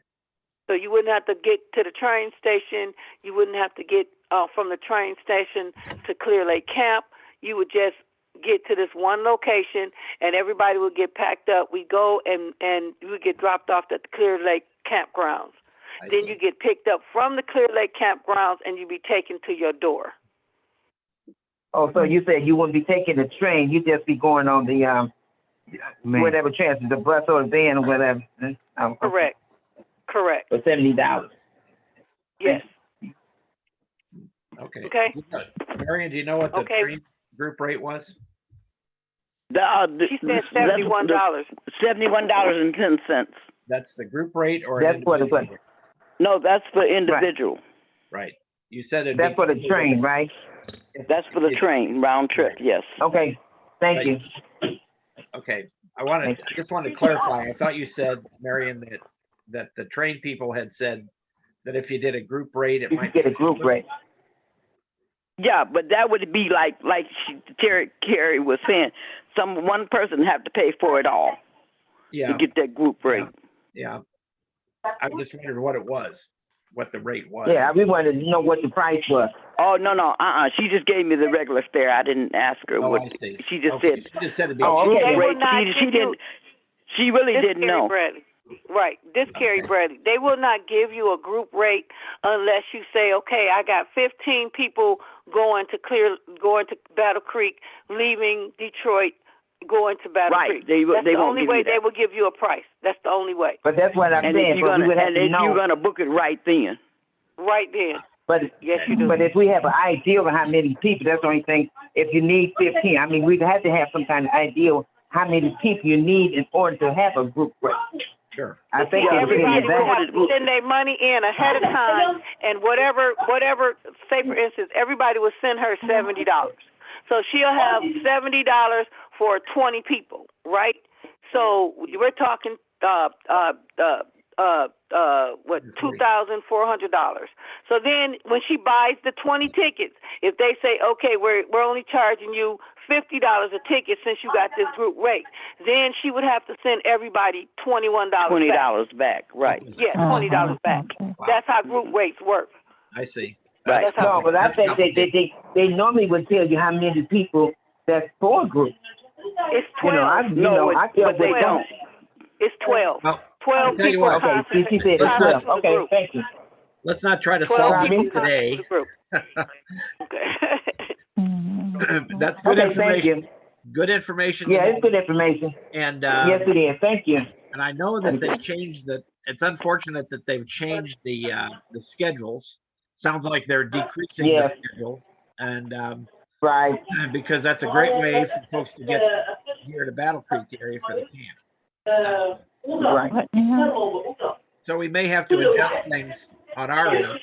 So you wouldn't have to get to the train station. You wouldn't have to get from the train station to Clear Lake Camp. You would just get to this one location, and everybody would get packed up. We go and you would get dropped off at the Clear Lake campgrounds. Then you get picked up from the Clear Lake campgrounds, and you'd be taken to your door. Oh, so you said you wouldn't be taking the train. You'd just be going on the whatever transit, the bus or the van or whatever. Correct. Correct. For $70. Yes. Okay. Okay. Marion, do you know what the train group rate was? She said $71. $71.10. That's the group rate, or that's what it's like. No, that's for individual. Right. You said it. That's for the train, right? That's for the train round trip. Yes. Okay. Thank you. Okay. I just wanted to clarify. I thought you said, Marion, that the train people had said that if you did a group rate, it might get a group rate. Yeah, but that would be like Carrie was saying, one person have to pay for it all. Yeah. To get that group rate. Yeah. I just wondered what it was, what the rate was. Yeah, we wanted to know what the price was. Oh, no. She just gave me the regular fare. I didn't ask her what. I see. She just said. She just said it'd be group They rate. will not She didn't. She really didn't know. Bradley. Right. This Carrie Bradley. They will not give you a group rate unless you say, okay, I got 15 people going to Battle Creek, leaving Detroit, going to Battle Creek. That's the only way they will give you a price. That's the only way. But that's what I'm saying. You're going to book it right then. Right then. But yes, you do. But if we have an idea of how many people, that's the only thing. If you need 15, I mean, we'd have to have some kind of idea of how many people you need in order to have a group rate. Sure. I think everybody will have to send their money in ahead of time, and whatever. Say for instance, everybody will send her $70. So she'll have $70 for 20 people, right? So we're talking $2,400. So then when she buys the 20 tickets, if they say, okay, we're only charging you $50 a ticket since you got this group rate, then she would have to send everybody $21 back, right? Yeah, $20 back. Wow. That's how group rates work. I see. Right. No, but I think they normally would tell you how many people that's for a group. It's 12. But they don't. It's 12. 12 tell you people. what. Okay, she said it's 12. Okay, thank you. Let's not try to 12 solve people it today. That's good Okay, thank information. you. Good information. Yeah, it's good information. And yes, it is. Thank you. And I know that they changed the. It's unfortunate that they've changed the schedules. Sounds like they're decreasing the schedule, and right, because that's a great way for folks to get here to Battle Creek area for the camp. Right. So we may have to adjust things on our end.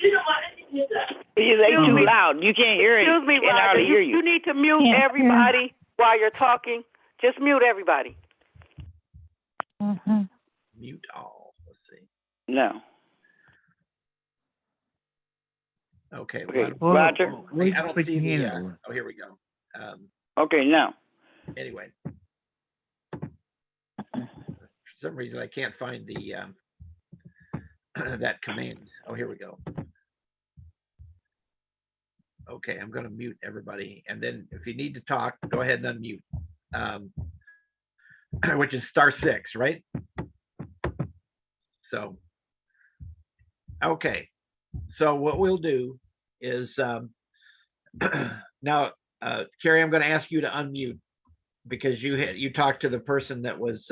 They too loud. You can't hear it. Excuse me, Can't Roger. hardly hear You need to mute everybody while you're talking. Just mute everybody. Mute all. Let's see. No. Okay. Okay, well, Roger. I don't see the. Oh, here we go. Okay, now. Anyway, for some reason I can't find the that command. Oh, here we go. Okay, I'm going to mute everybody, and then if you need to talk, go ahead and unmute. Which is *6, right? So, okay. So what we'll do is now, Carrie, I'm going to ask you to unmute because you talked to the person that was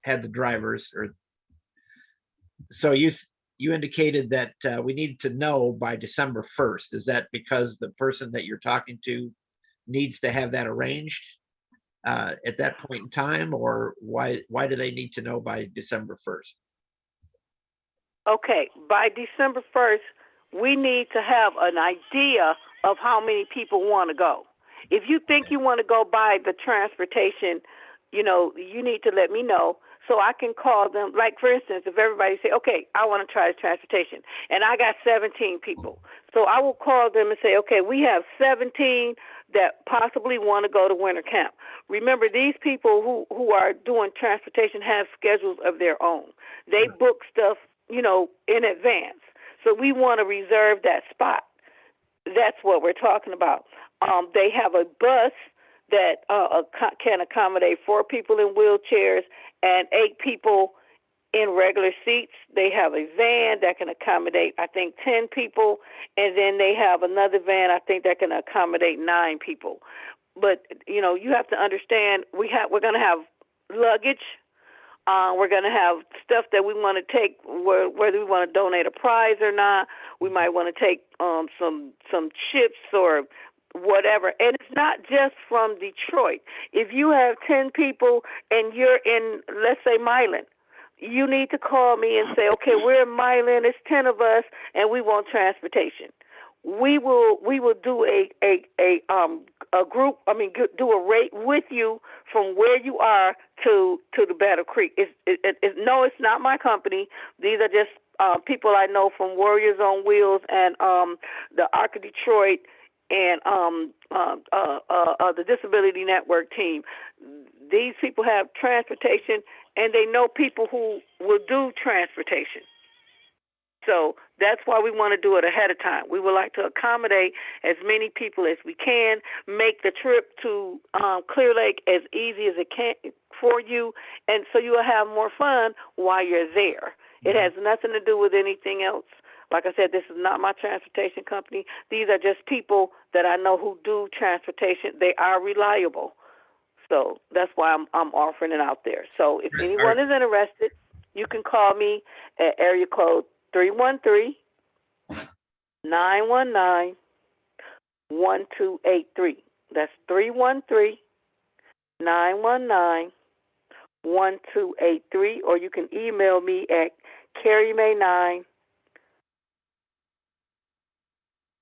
had the drivers, or so you indicated that we needed to know by December 1st. Is that because the person that you're talking to needs to have that arranged at that point in time, or why do they need to know by December 1st? Okay, by December 1st, we need to have an idea of how many people want to go. If you think you want to go by the transportation, you need to let me know so I can call them. Like, for instance, if everybody say, okay, I want to try the transportation, and I got 17 people. So I will call them and say, okay, we have 17 that possibly want to go to winter camp. Remember, these people who are doing transportation have schedules of their own. They book stuff, in advance. So we want to reserve that spot. That's what we're talking about. They have a bus that can accommodate 4 people in wheelchairs and 8 people in regular seats. They have a van that can accommodate, I think, 10 people, and then they have another van, I think, that can accommodate 9 people. But you have to understand, we're going to have luggage. We're going to have stuff that we want to take, whether we want to donate a prize or not. We might want to take some chips or whatever. And it's not just from Detroit. If you have 10 people and you're in, let's say, Milan, you need to call me and say, okay, we're in Milan, it's 10 of us, and we want transportation. We will do a group. Do a rate with you from where you are to the Battle Creek. No, it's not my company. These are just people I know from Warriors on Wheels and the Arc of Detroit and the Disability Network team. These people have transportation, and they know people who will do transportation. So that's why we want to do it ahead of time. We would like to accommodate as many people as we can, make the trip to Clear Lake as easy as it can for you, and so you'll have more fun while you're there. It has nothing to do with anything else. Like I said, this is not my transportation company. These are just people that I know who do transportation. They are reliable. So that's why I'm offering it out there. So if anyone is interested, you can call me at area code 313-919-1283. That's 313-919-1283, or you can email me at carriemay9.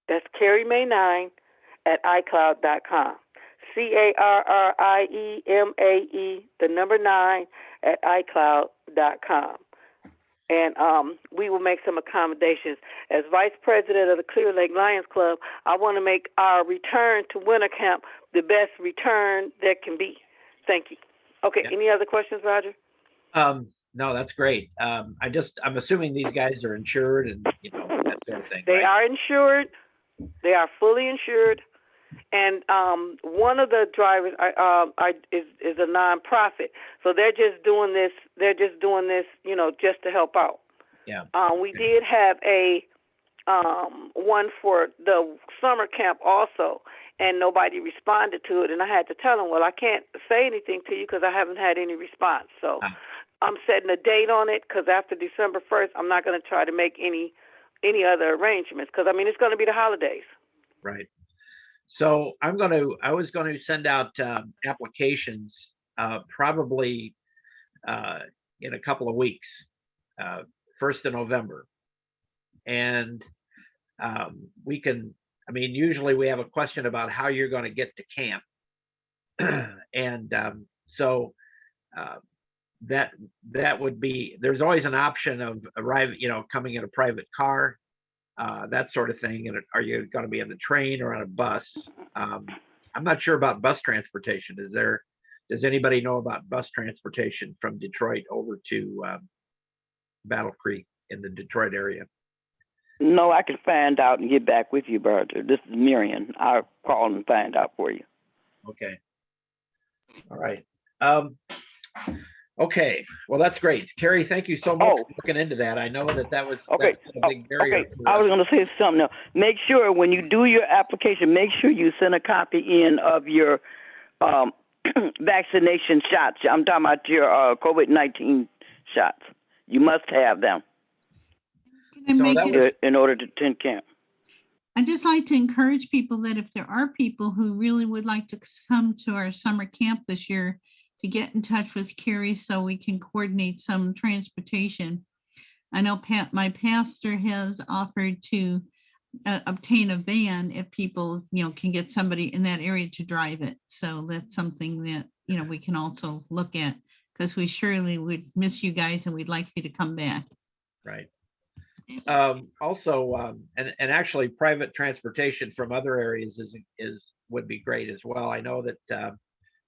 That's carriemay9 at iCloud.com. CARRIEMAE, the number 9 at iCloud.com. And we will make some accommodations. As Vice President of the Clear Lake Lions Club, I want to make our return to winter camp the best return that can be. Thank you. Okay, yeah. Any other questions, Roger? No, that's great. I'm assuming these guys are insured and that sort of thing. They right? are insured. They are fully insured. and one of the drivers is a nonprofit, so they're just doing this. Just to help out. Yeah. We did have a one for the summer camp also, and nobody responded to it. And I had to tell them, well, I can't say anything to you because I haven't had any response. So I'm setting a date on it, because after December 1st, I'm not going to try to make any other arrangements, because it's going to be the holidays. Right. So I was going to send out applications probably in a couple of weeks, 1st of November. And we can, usually we have a question about how you're going to get to camp. And so that would be, there's always an option of coming in a private car, that sort of thing. And are you going to be on the train or on a bus? I'm not sure about bus transportation. Does anybody know about bus transportation from Detroit over to Battle Creek in the Detroit area? No, I can find out and get back with you, Bertha. This is Miriam. I'll call and find out for you. Okay. All right. Okay. Well, that's great. Carrie, thank you so much for looking into that. I know that was a big barrier. Okay. I was going to say something else. Make sure when you do your application, make sure you send a copy in of your vaccination shots. I'm talking about your COVID-19 shots. You must have them in order to attend camp. I'd just like to encourage people that if there are people who really would like to come to our summer camp this year, to get in touch with Carrie so we can coordinate some transportation. I know my pastor has offered to obtain a van if people, can get somebody in that area to drive it. So that's something that, we can also look at, because we surely would miss you guys and we'd like you to come back. Right. Also, and actually private transportation from other areas would be great as well. I know that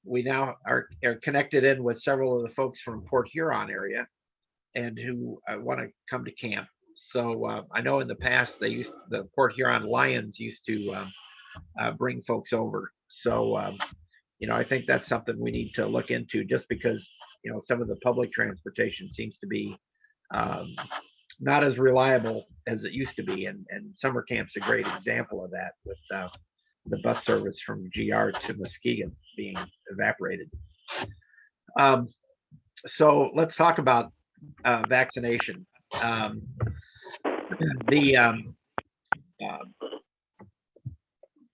we now are connected in with several of the folks from Port Huron area and who want to come to camp. So I know in the past the Port Huron Lions used to bring folks over. So I think that's something we need to look into, just because some of the public transportation seems to be not as reliable as it used to be, and summer camp's a great example of that, with the bus service from GR to Muskegon being evaporated. So let's talk about vaccination.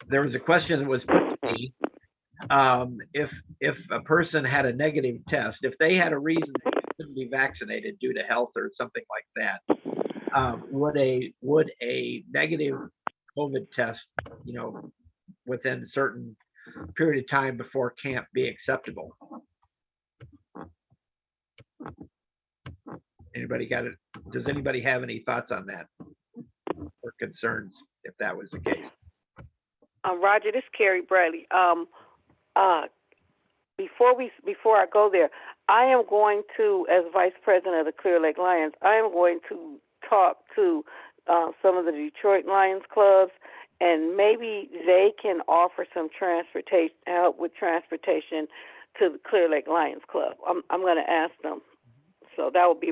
There was a question that was put to me. If a person had a negative test, if they had a reason they couldn't be vaccinated due to health or something like that, would a negative COVID test, within a certain period of time before camp be acceptable? Anybody got it? Does anybody have any thoughts on that or concerns if that was the case? Roger, this is Carrie Bradley. Before I go there, I am going to, as vice president of the Clear Lake Lions, I am going to talk to some of the Detroit Lions clubs, and maybe they can offer some help with transportation to the Clear Lake Lions Club. I'm going to ask them. So that'll be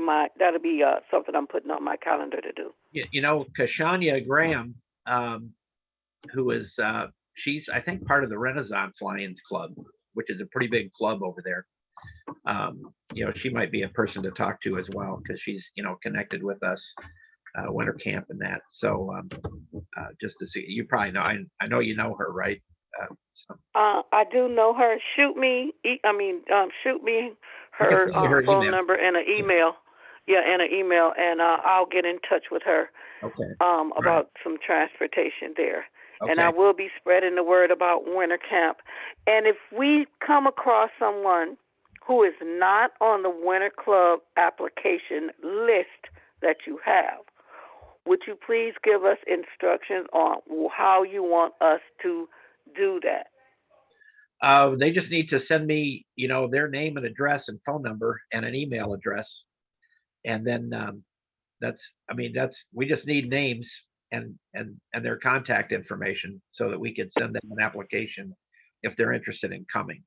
something I'm putting on my calendar to do. Kashania Graham, who is she's, I think, part of the Renaissance Lions Club, which is a pretty big club over there. She might be a person to talk to as well, because she's connected with us, Wint3r Camp and that. So just to see, you probably know, I know you know her, right? I do know her. Shoot me her phone number and an email. Yeah, and an email, and I'll get in touch with her. Okay. About some transportation there. Okay. And I will be spreading the word about Wint3r Camp. And if we come across someone who is not on the Wint3r Club application list that you have, would you please give us instructions on how you want us to do that? They just need to send me, their name and address and phone number and an email address. And then we just need names and their contact information so that we could send them an application if they're interested in coming.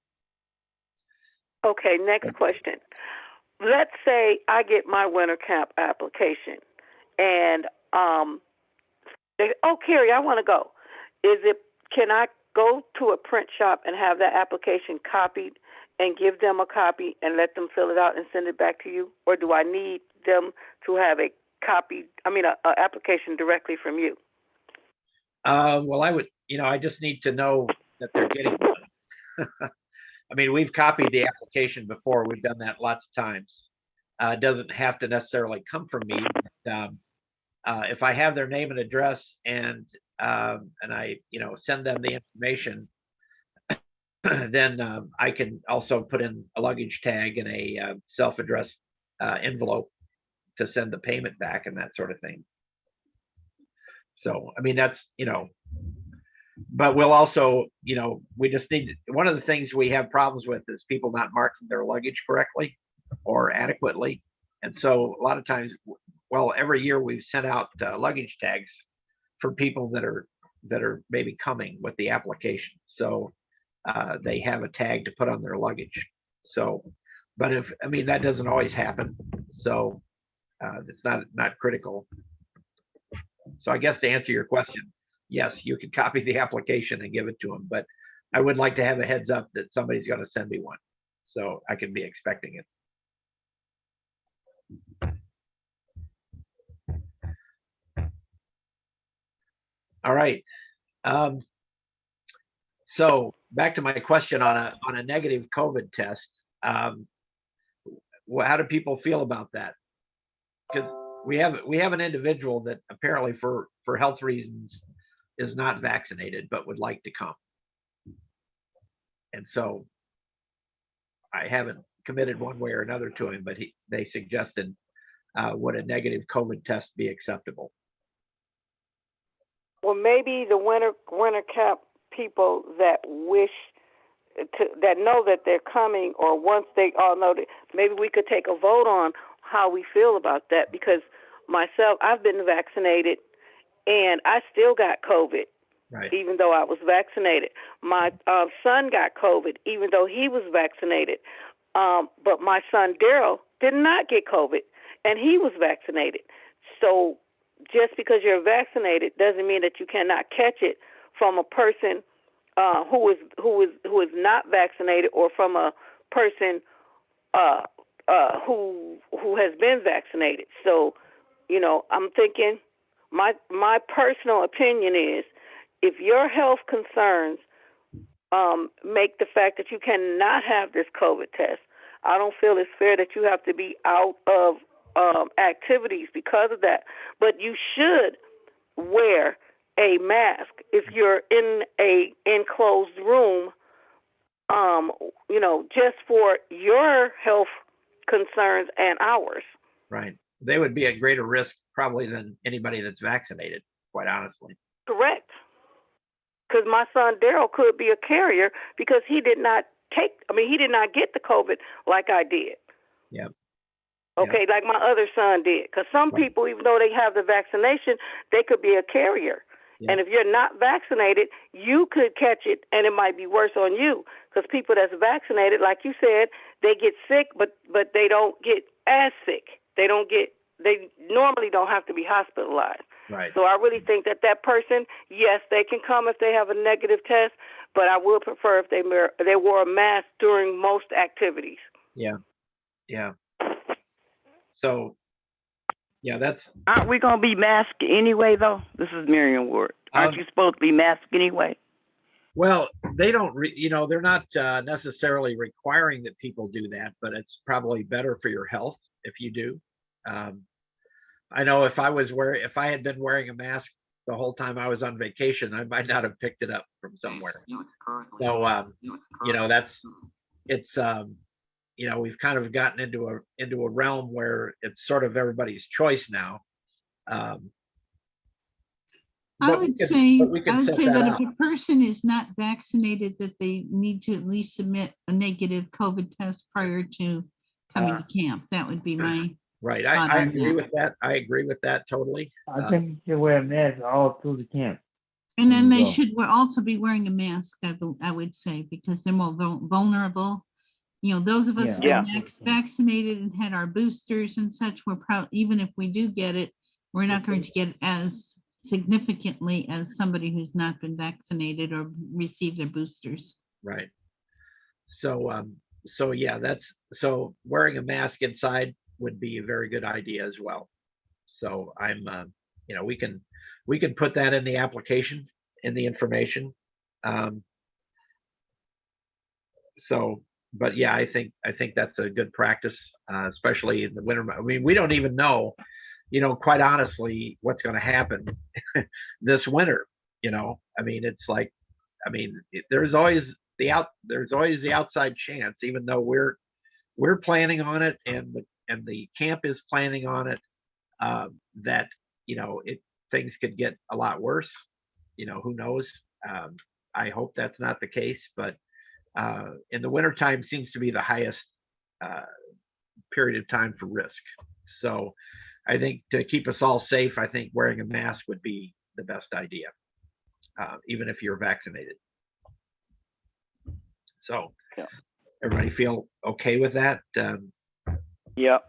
Okay, next question. Let's say I get my winter camp application and oh, Carrie, I want to go. Can I go to a print shop and have that application copied and give them a copy and let them fill it out and send it back to you? Or do I need them to have a copy, an application directly from you? Well, I just need to know that they're getting one. I mean, we've copied the application before. We've done that lots of times. It doesn't have to necessarily come from me. But, if I have their name and address and I, send them the information, then I can also put in a luggage tag and a self-addressed envelope to send the payment back and that sort of thing. So, I mean, that's, but we'll also, we just need, one of the things we have problems with is people not marking their luggage correctly or adequately. And so a lot of times, well, every year we've sent out luggage tags for people that are maybe coming with the application. So they have a tag to put on their luggage. So, but that doesn't always happen. So it's not critical. So I guess to answer your question, yes, you can copy the application and give it to them, but I would like to have a heads up that somebody's going to send me one, so I can be expecting it. All right. So back to my question on a negative COVID test. How do people feel about that? Because we have an individual that apparently for health reasons is not vaccinated but would like to come. And so I haven't committed one way or another to him, but they suggested would a negative COVID test be acceptable? Well, maybe the winter camp people that that know that they're coming, or once they all know that, maybe we could take a vote on how we feel about that, because myself, I've been vaccinated and I still got COVID, right, even though I was vaccinated. My son got COVID even though he was vaccinated. But my son Daryl did not get COVID and he was vaccinated. So just because you're vaccinated doesn't mean that you cannot catch it from a person who is not vaccinated, or from a person who has been vaccinated. So, I'm thinking, my personal opinion is, if your health concerns make the fact that you cannot have this COVID test, I don't feel it's fair that you have to be out of activities because of that. But you should wear a mask if you're in a enclosed room, just for your health concerns and ours. Right. They would be at greater risk probably than anybody that's vaccinated, quite honestly. Correct. Because my son Daryl could be a carrier because he did not get the COVID like I did. Yeah. Okay, like my other son did. Because some people, even though they have the vaccination, they could be a carrier. Yeah. And if you're not vaccinated, you could catch it, and it might be worse on you. Because people that's vaccinated, like you said, they get sick, but they don't get as sick. They normally don't have to be hospitalized. Right. So I really think that person, yes, they can come if they have a negative test, but I would prefer if they wore a mask during most activities. Yeah. Yeah. So, yeah, Aren't we gonna be masked anyway, though? This is Miriam Ward. Aren't you supposed to be masked anyway? Well, they don't. They're not necessarily requiring that people do that, but it's probably better for your health if you do. I know if I had been wearing a mask the whole time I was on vacation, I might not have picked it up from somewhere. So, we've kind of gotten into a realm where it's sort of everybody's choice now. I would say that if a person is not vaccinated, that they need to at least submit a negative COVID test prior to coming to camp. That would be my Right. thought I on agree that. with that. I agree with that totally. I think you should wear a mask all through the camp. And then they Well, should also be wearing a mask, I would say, because they're more vulnerable. You know, those of us who Yeah. are vaccinated and had our boosters and such, we're proud, even if we do get it, we're not going to get it as significantly as somebody who's not been vaccinated or received their boosters. Right. So, so yeah, so wearing a mask inside would be a very good idea as well. So I'm, you know, we can put that in the application, in the information. So, but yeah, I think that's a good practice, especially in the winter. I mean, we don't even know, you know, quite honestly, what's going to happen this winter. You know, I mean, it's like, I mean, there's always the outside chance, even though we're planning on it, and the camp is planning on it, that, you know, things could get a lot worse. You know, who knows? I hope that's not the case, but in the wintertime seems to be the highest period of time for risk. So I think to keep us all safe, I think wearing a mask would be the best idea, even if you're vaccinated. So yeah. Everybody feel okay with that? Yep.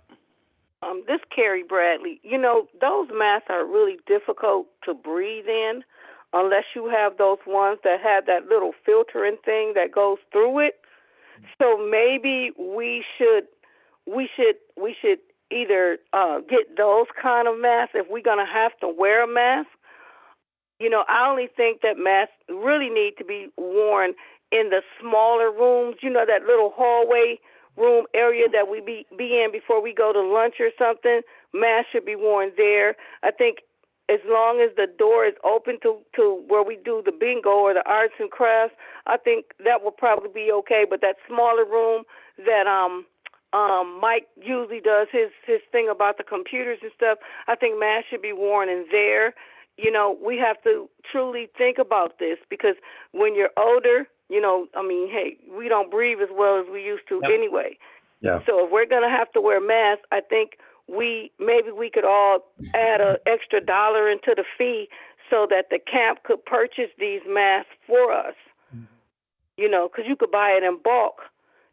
This Carrie Bradley, you know, those masks are really difficult to breathe in unless you have those ones that have that little filtering thing that goes through it. So maybe we should either get those kind of masks if we're gonna have to wear a mask. You know, I only think that masks really need to be worn in the smaller rooms. You know, that little hallway room area that we be in before we go to lunch or something. Masks should be worn there. I think as long as the door is open to where we do the bingo or the arts and crafts, I think that will probably be okay. But that smaller room that Mike usually does his thing about the computers and stuff, I think masks should be worn in there. You know, we have to truly think about this, because when you're older, you know, I mean, hey, we don't breathe as well as we used to anyway. Yeah. So if we're going to have to wear masks, I think maybe we could all add an extra $1 into the fee so that the camp could purchase these masks for us. You know, because you could buy it in bulk.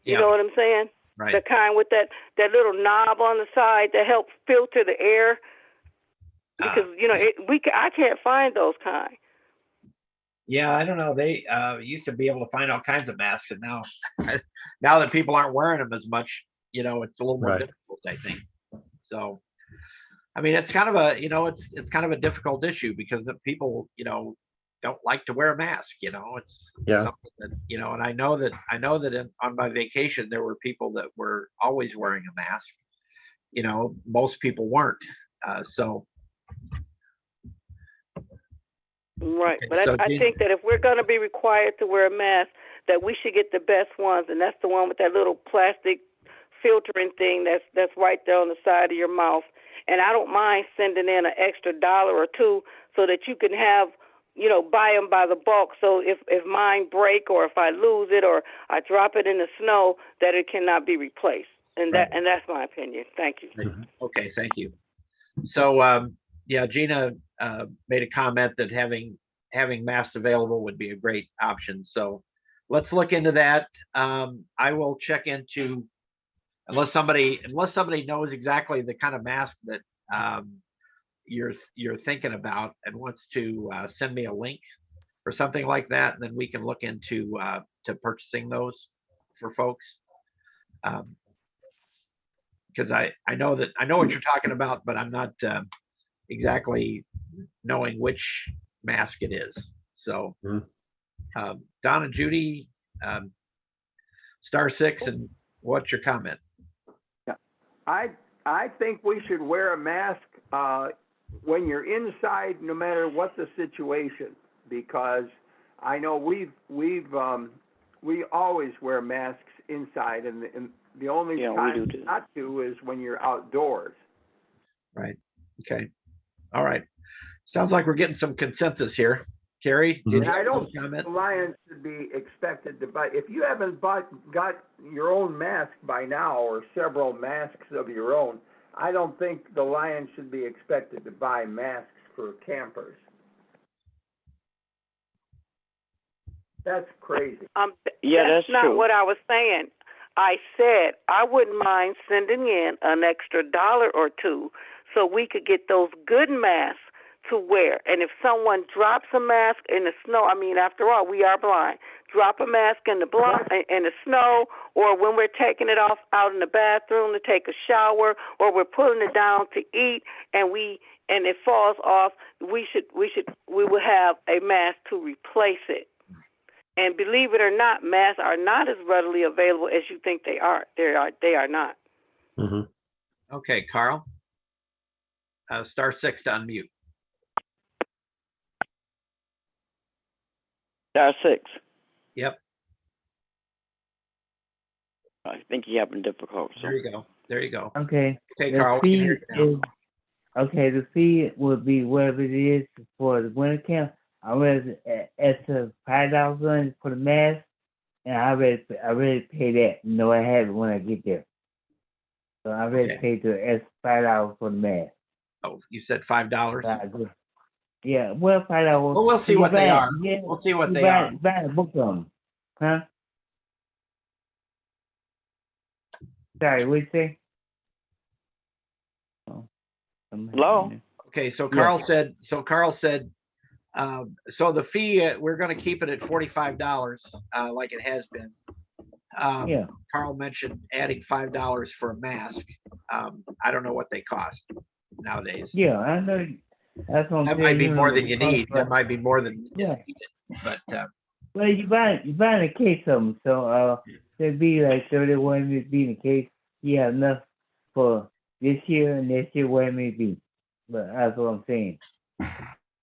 You know what I'm saying? Right. The kind with that little knob on the side that helps filter the air. Because you know, I can't find those kind. Yeah, I don't know. They used to be able to find all kinds of masks, and now that people aren't wearing them as much, you know, it's a little more difficult, I think. So, I mean, it's kind of a, you know, it's kind of a difficult issue, because the people, you know, don't like to wear a mask. You know, it's something that, you know, and I know that on my vacation there were people that were always wearing a mask. You know, most people weren't. So. Right, but I think that if we're going to be required to wear a mask, that we should get the best ones, and that's the one with that little plastic filtering thing that's right there on the side of your mouth. And I don't mind sending in an extra $1 or $2 so that you can have, you know, buy them by the bulk. So if mine break, or if I lose it, or I drop it in the snow, that it cannot be replaced. And that's my opinion. Thank you. Okay, thank you. So yeah, Gina made a comment that having masks available would be a great option. So let's look into that. I will check into, unless somebody knows exactly the kind of mask that you're thinking about and wants to send me a link or something like that, and then we can look into to purchasing those for folks. Because I know what you're talking about, but I'm not exactly knowing which mask it is. So Don and Judy, *6, and what's your comment? I think we should wear a mask when you're inside, no matter what the situation, because I know we always wear masks inside, and the only time not to is when you're outdoors. Right. Okay. All right. Sounds like we're getting some consensus here. Carrie, did you I don't comment? think the Lions should be expected to buy. If you haven't got your own mask by now, or several masks of your own, I don't think the Lions should be expected to buy masks for campers. That's crazy. That's not true. What I was saying. I said I wouldn't mind sending in an extra $1 or $2 so we could get those good masks to wear. And if someone drops a mask in the snow, I mean, after all, we are blind. Drop a mask in the snow, or when we're taking it off out in the bathroom to take a shower, or we're pulling it down to eat, and it falls off, we will have a mask to replace it. And believe it or not, masks are not as readily available as you think they are. They are not. Mm-hmm. Okay, Carl. *6 to unmute. *6. Yep. I think you're having difficulty. So. There you go. Okay. Okay, Carl. The fee would be whatever it is for the winter camp. I was at the $5 for the mask, and I already pay that. No, I have it when I get there. So I already paid the extra $5 for the mask. Oh, you said $5? Yeah, well, $5. Well, we'll see what they are. Yeah, we'll see what they are. Buy a book on them, huh? Sorry, what you say? Oh, hello. Okay, so Carl said. So the fee, we're going to keep it at $45, like it has been. Carl mentioned adding $5 for a mask. I don't know what they cost nowadays. Yeah, I know. That's what I'm that saying. Might be more than you need. That might be more than you need. But well, you buy a case of them, so there'd be like 31 would be in the case. You have enough for this year and next year, where it may be. But that's what I'm saying.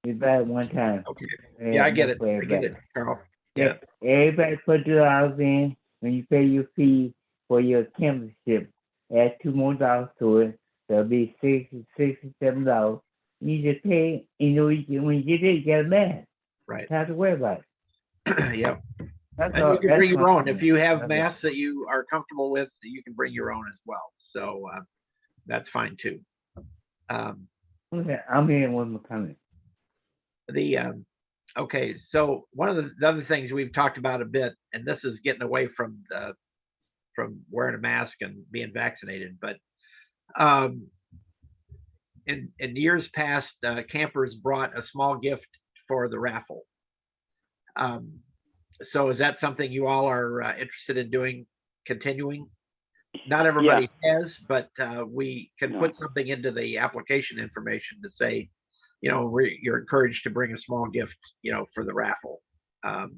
You buy it one time. Okay. Yeah, I get it. I get it, Carl. Yeah. Everybody put $2 in. When you pay your fee for your campmanship, add $2 more to it. That'll be $67. You just pay. When you get there, you get a mask. Right. Don't have to worry about it. Yep. And you can bring your own. If you have masks that you are comfortable with, you can bring your own as well. So that's fine too. Okay, I'm here with my comment. Okay, so one of the other things we've talked about a bit, and this is getting away from wearing a mask and being vaccinated, but in years past, campers brought a small gift for the raffle. So is that something you all are interested in doing, continuing? Not everybody has, but we can put something into the application information to say, you're encouraged to bring a small gift, for the raffle. Do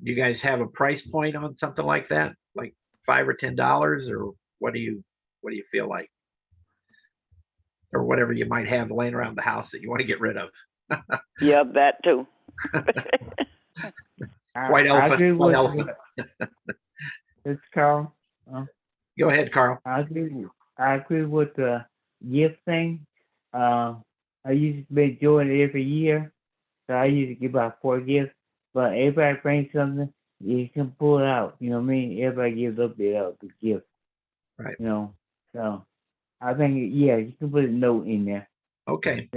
you guys have a price point on something like that, like $5 or $10, or what do you feel like, or whatever you might have laying around the house that you want to get rid of? Yeah, that too. White elephant. White elephant. It's Carl. Go ahead, Carl. I agree with the gift thing. I used to be doing it every year, so I used to give about 4 gifts. But everybody brings something, you can pull it out. You know what I mean? Everybody gives up the gift. Right. So I think you can put a note in there. Okay.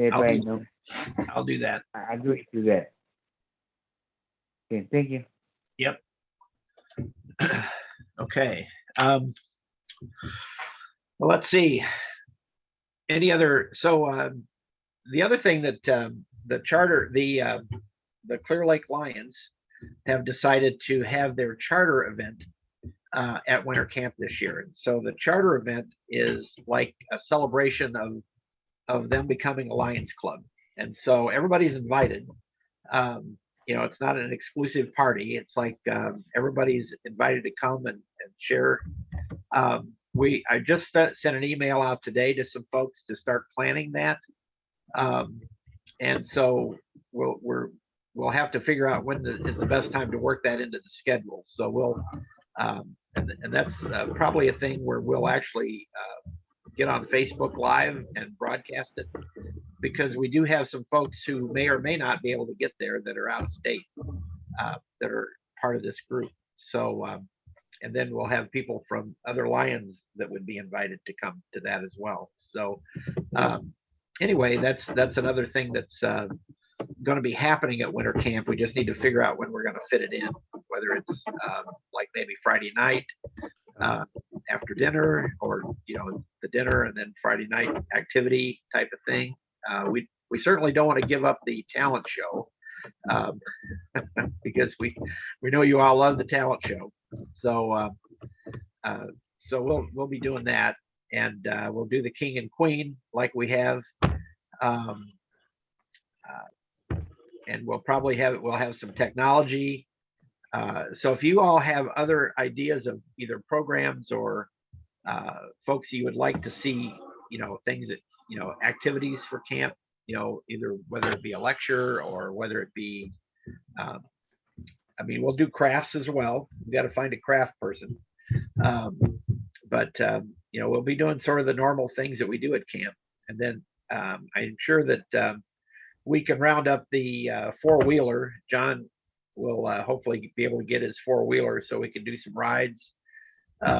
I'll do that. I agree to that. Okay, thank you. Yep. Okay. Well, let's see. Any other? So the other thing that the charter, the Clear Lake Lions have decided to have their charter event at Winter Camp this year. And so the charter event is like a celebration of them becoming a Lions Club. And so everybody's invited. It's not an exclusive party. It's like everybody's invited to come and share. I just sent an email out today to some folks to start planning that. And so we'll have to figure out when is the best time to work that into the schedule. So we'll and that's probably a thing where we'll actually get on Facebook Live and broadcast it, because we do have some folks who may or may not be able to get there that are out of state that are part of this group. So and then we'll have people from other Lions that would be invited to come to that as well. So anyway, that's another thing that's going to be happening at winter camp. We just need to figure out when we're going to fit it in, whether it's like maybe Friday night after dinner, or the dinner and then Friday night activity type of thing. We certainly don't want to give up the talent show because we know you all love the talent show. So so we'll be doing that, and we'll do the king and queen like we have. And we'll have some technology. So if you all have other ideas of either programs or folks you would like to see, things that, activities for camp, either whether it be a lecture or whether it be, we'll do crafts as well. We got to find a craft person. But we'll be doing sort of the normal things that we do at camp. And then I'm sure that we can round up the four-wheeler. John will hopefully be able to get his four-wheeler so we can do some rides.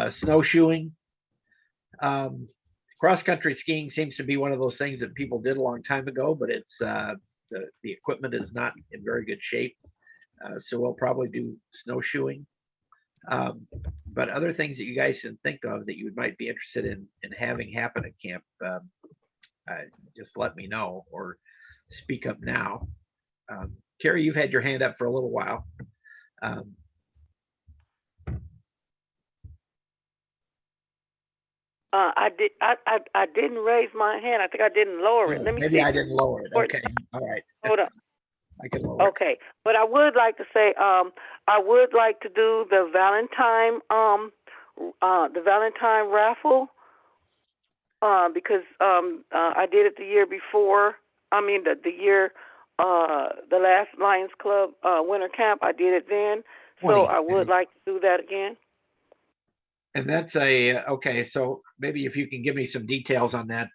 Snowshoeing. Cross-country skiing seems to be one of those things that people did a long time ago, but it's the equipment is not in very good shape. So we'll probably do snowshoeing. But other things that you guys can think of that you might be interested in having happen at camp, just let me know or speak up now. Carrie, you've had your hand up for a little while. I didn't raise my hand. I think I didn't lower it. Let me Maybe see. I didn't lower it. Okay. All right. Hold on. I can lower it. Okay, but I would like to say, I would like to do the Valentine raffle, because I did it the year before. I mean, the last Lions Club winter camp, I did it then. So I would like to do that again. And that's okay. So maybe if you can give me some details on that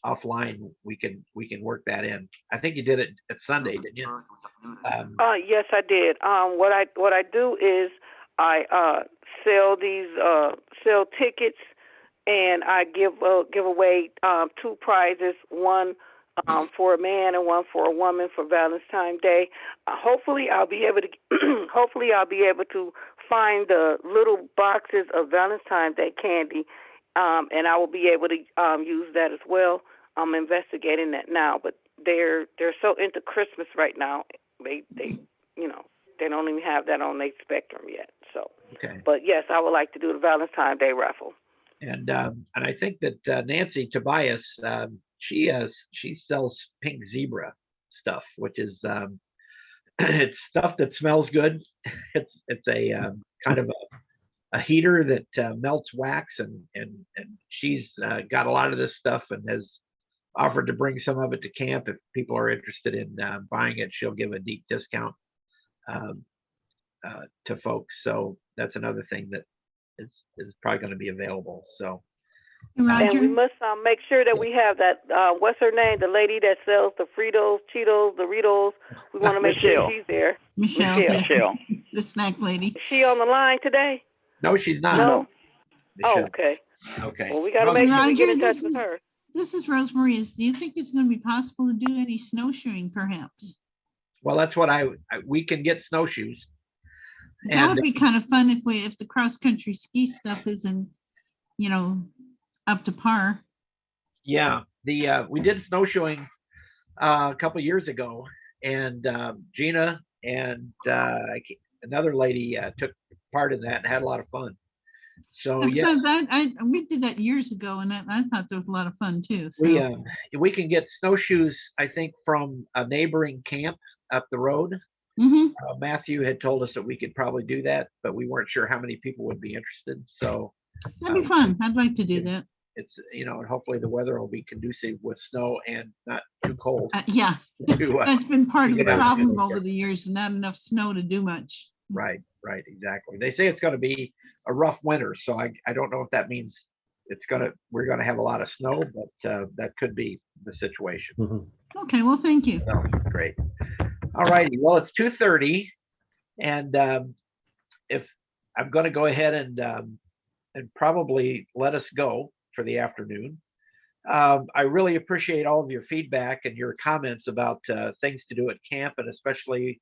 offline, we can work that in. I think you did it at Sunday, didn't you? Yes, I did. What I do is I sell tickets, and I give away two prizes, one for a man and one for a woman for Valentine's Day. Hopefully, I'll be able to find the little boxes of Valentine's Day candy, and I will be able to use that as well. I'm investigating that now, but they're so into Christmas right now. They don't even have that on their spectrum yet. So, okay. But yes, I would like to do the Valentine's Day raffle. And I think that Nancy Tobias, she sells pink zebra stuff, which is it's stuff that smells good. It's a kind of a heater that melts wax, and she's got a lot of this stuff and has offered to bring some of it to camp. If people are interested in buying it, she'll give a deep discount to folks. So that's another thing that is probably going to be available. So. And we must make sure that we have that, what's her name? The lady that sells the Fritos, Cheetos, Doritos. We want to make sure she's there. Michelle. The snack lady. Is she on the line today? No, she's not. No. Michelle. Oh, okay. Okay. Well, we got to make sure we get in touch this with is- her. This is Rosemary. Do you think it's going to be possible to do any snowshoeing, perhaps? Well, that's what we can get snowshoes. That would be kind of fun if the cross-country ski stuff isn't, up to par. Yeah, we did snowshoeing a couple years ago, and Gina and another lady took part in that and had a lot of fun. So we did that years ago, and I thought that was a lot of fun too. So. We can get snowshoes, I think, from a neighboring camp up the road. Mm-hmm. Matthew had told us that we could probably do that, but we weren't sure how many people would be interested. So that'd be fun. I'd like to do that. It's and hopefully the weather will be conducive with snow and not too cold. Yeah, that's been part of the problem over the years. Not enough snow to do much. Right, exactly. They say it's going to be a rough winter, so I don't know if that means we're going to have a lot of snow, but that could be the situation. Mm-hmm. Okay, well, thank you. So, great. All righty. Well, it's 2:30, and if I'm going to go ahead and probably let us go for the afternoon. I really appreciate all of your feedback and your comments about things to do at camp, and especially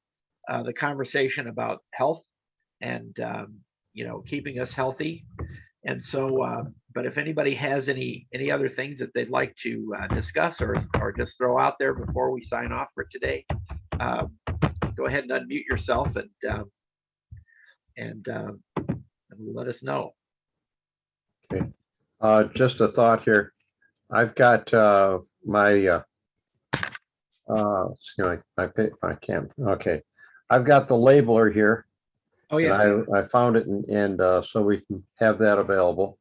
the conversation about health and keeping us healthy. And so, but if anybody has any other things that they'd like to discuss or just throw out there before we sign off for today, go ahead and unmute yourself and let us know. Okay. Just a thought here. I've got my I can't. Okay, I've got the labeler here. Oh yeah. And I found it, and so we can have that available.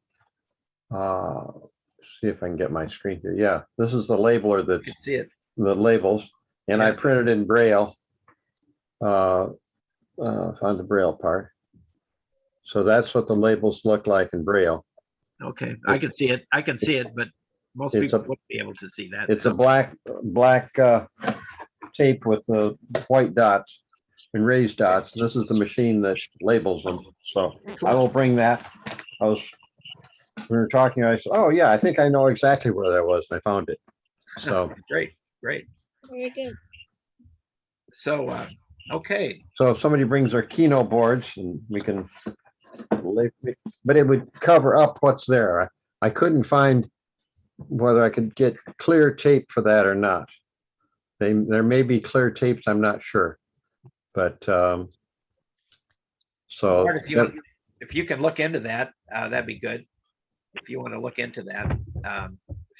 See if I can get my screen here. Yeah, this is the labeler that see it. The labels, and Yeah. I printed in Braille. Found the Braille part. So that's what the labels look like in Braille. Okay, I can see it. I can see it, but most people wouldn't be able to see that. It's a black tape with the white dots and raised dots. This is the machine that labels them. So I will bring that. We were talking, I said, oh yeah, I think I know exactly where that was, and I found it. So great. Very good. So okay. So if somebody brings their Keno boards, and we can, but it would cover up what's there. I couldn't find whether I could get clear tape for that or not. There may be clear tapes, I'm not sure. But so if you can look into that, that'd be good. If you want to look into that,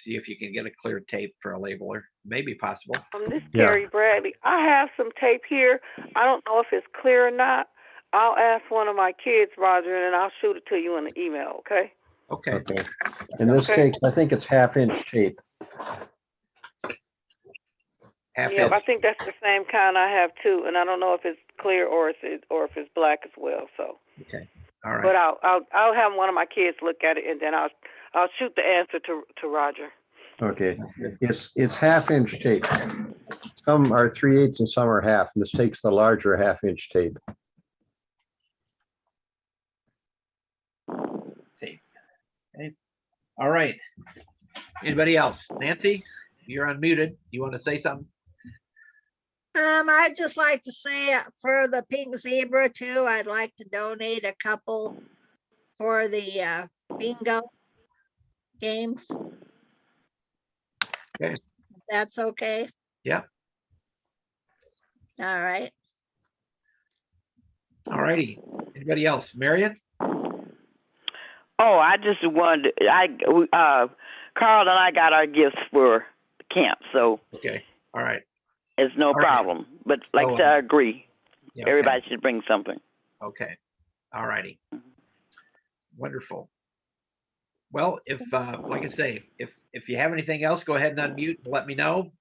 see if you can get a clear tape for a labeler, maybe possible. This is Terry Bradley. I have some tape here. I don't know if it's clear or not. I'll ask one of my kids, Roger, and I'll shoot it to you in the email. Okay. Okay. And this takes, I think it's 1/2-inch tape. Yeah, I think that's the same kind I have too, and I don't know if it's clear or if it's black as well. So. Okay. All right. But I'll have one of my kids look at it, and then I'll shoot the answer to Roger. Okay, it's 1/2-inch tape. Some are 3/8 and some are 1/2. And this takes the larger 1/2-inch tape. Okay. All right. Anybody else? Nancy, you're unmuted. You want to say something? I'd just like to say for the Pink Zebra too, I'd like to donate a couple for the bingo games. Okay. That's okay. Yeah. All right. All righty. Anybody else? Marion? Oh, I just wanted, Carl and I got our gifts for camp, so. Okay. All right. It's no problem. But like I said, I agree. Yeah, okay. Everybody should bring something. Okay. All righty. Wonderful. Well, if like I say, if you have anything else, go ahead and unmute and let me know.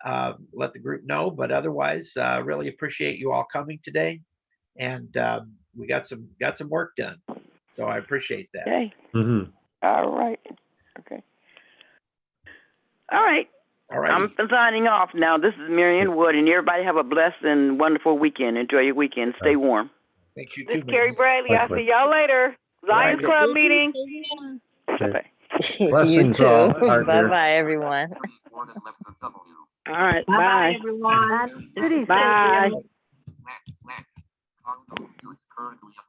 Let the group know. But otherwise, really appreciate you all coming today, and we got some work done. So I appreciate that. Okay. Mm-hmm. All right. Okay. All right. All right. I'm signing off now. This is Marion Wood, and everybody have a blessed and wonderful weekend. Enjoy your weekend. Stay warm. Thank you This too. is Carrie Bradley. I'll see y'all later. Lions Club meeting. Okay. You too. Bye-bye, everyone. All right. Bye, Bye. everyone. Bye.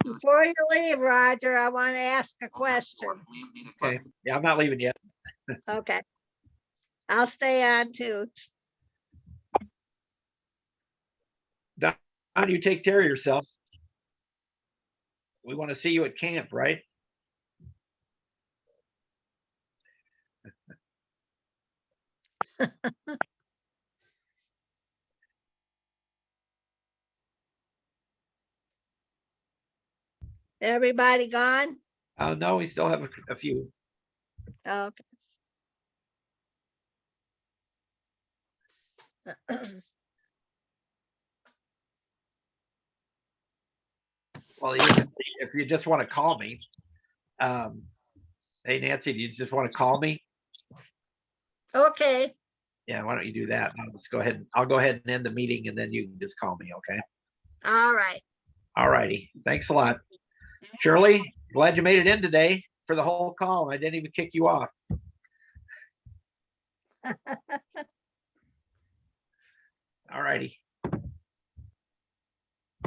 Before you leave, Roger, I want to ask a question. Okay. Yeah, I'm not leaving yet. Okay. I'll stay on too. Don, you take care of yourself. We want to see you at camp, right? Everybody gone? No, we still have a few. Okay. Well, if you just want to call me, hey Nancy, do you just want to call me? Okay. Yeah, why don't you do that? I'll go ahead and end the meeting, and then you can just call me, okay? All right. All righty. Thanks a lot. Shirley, glad you made it in today for the whole call. I didn't even kick you off. All righty.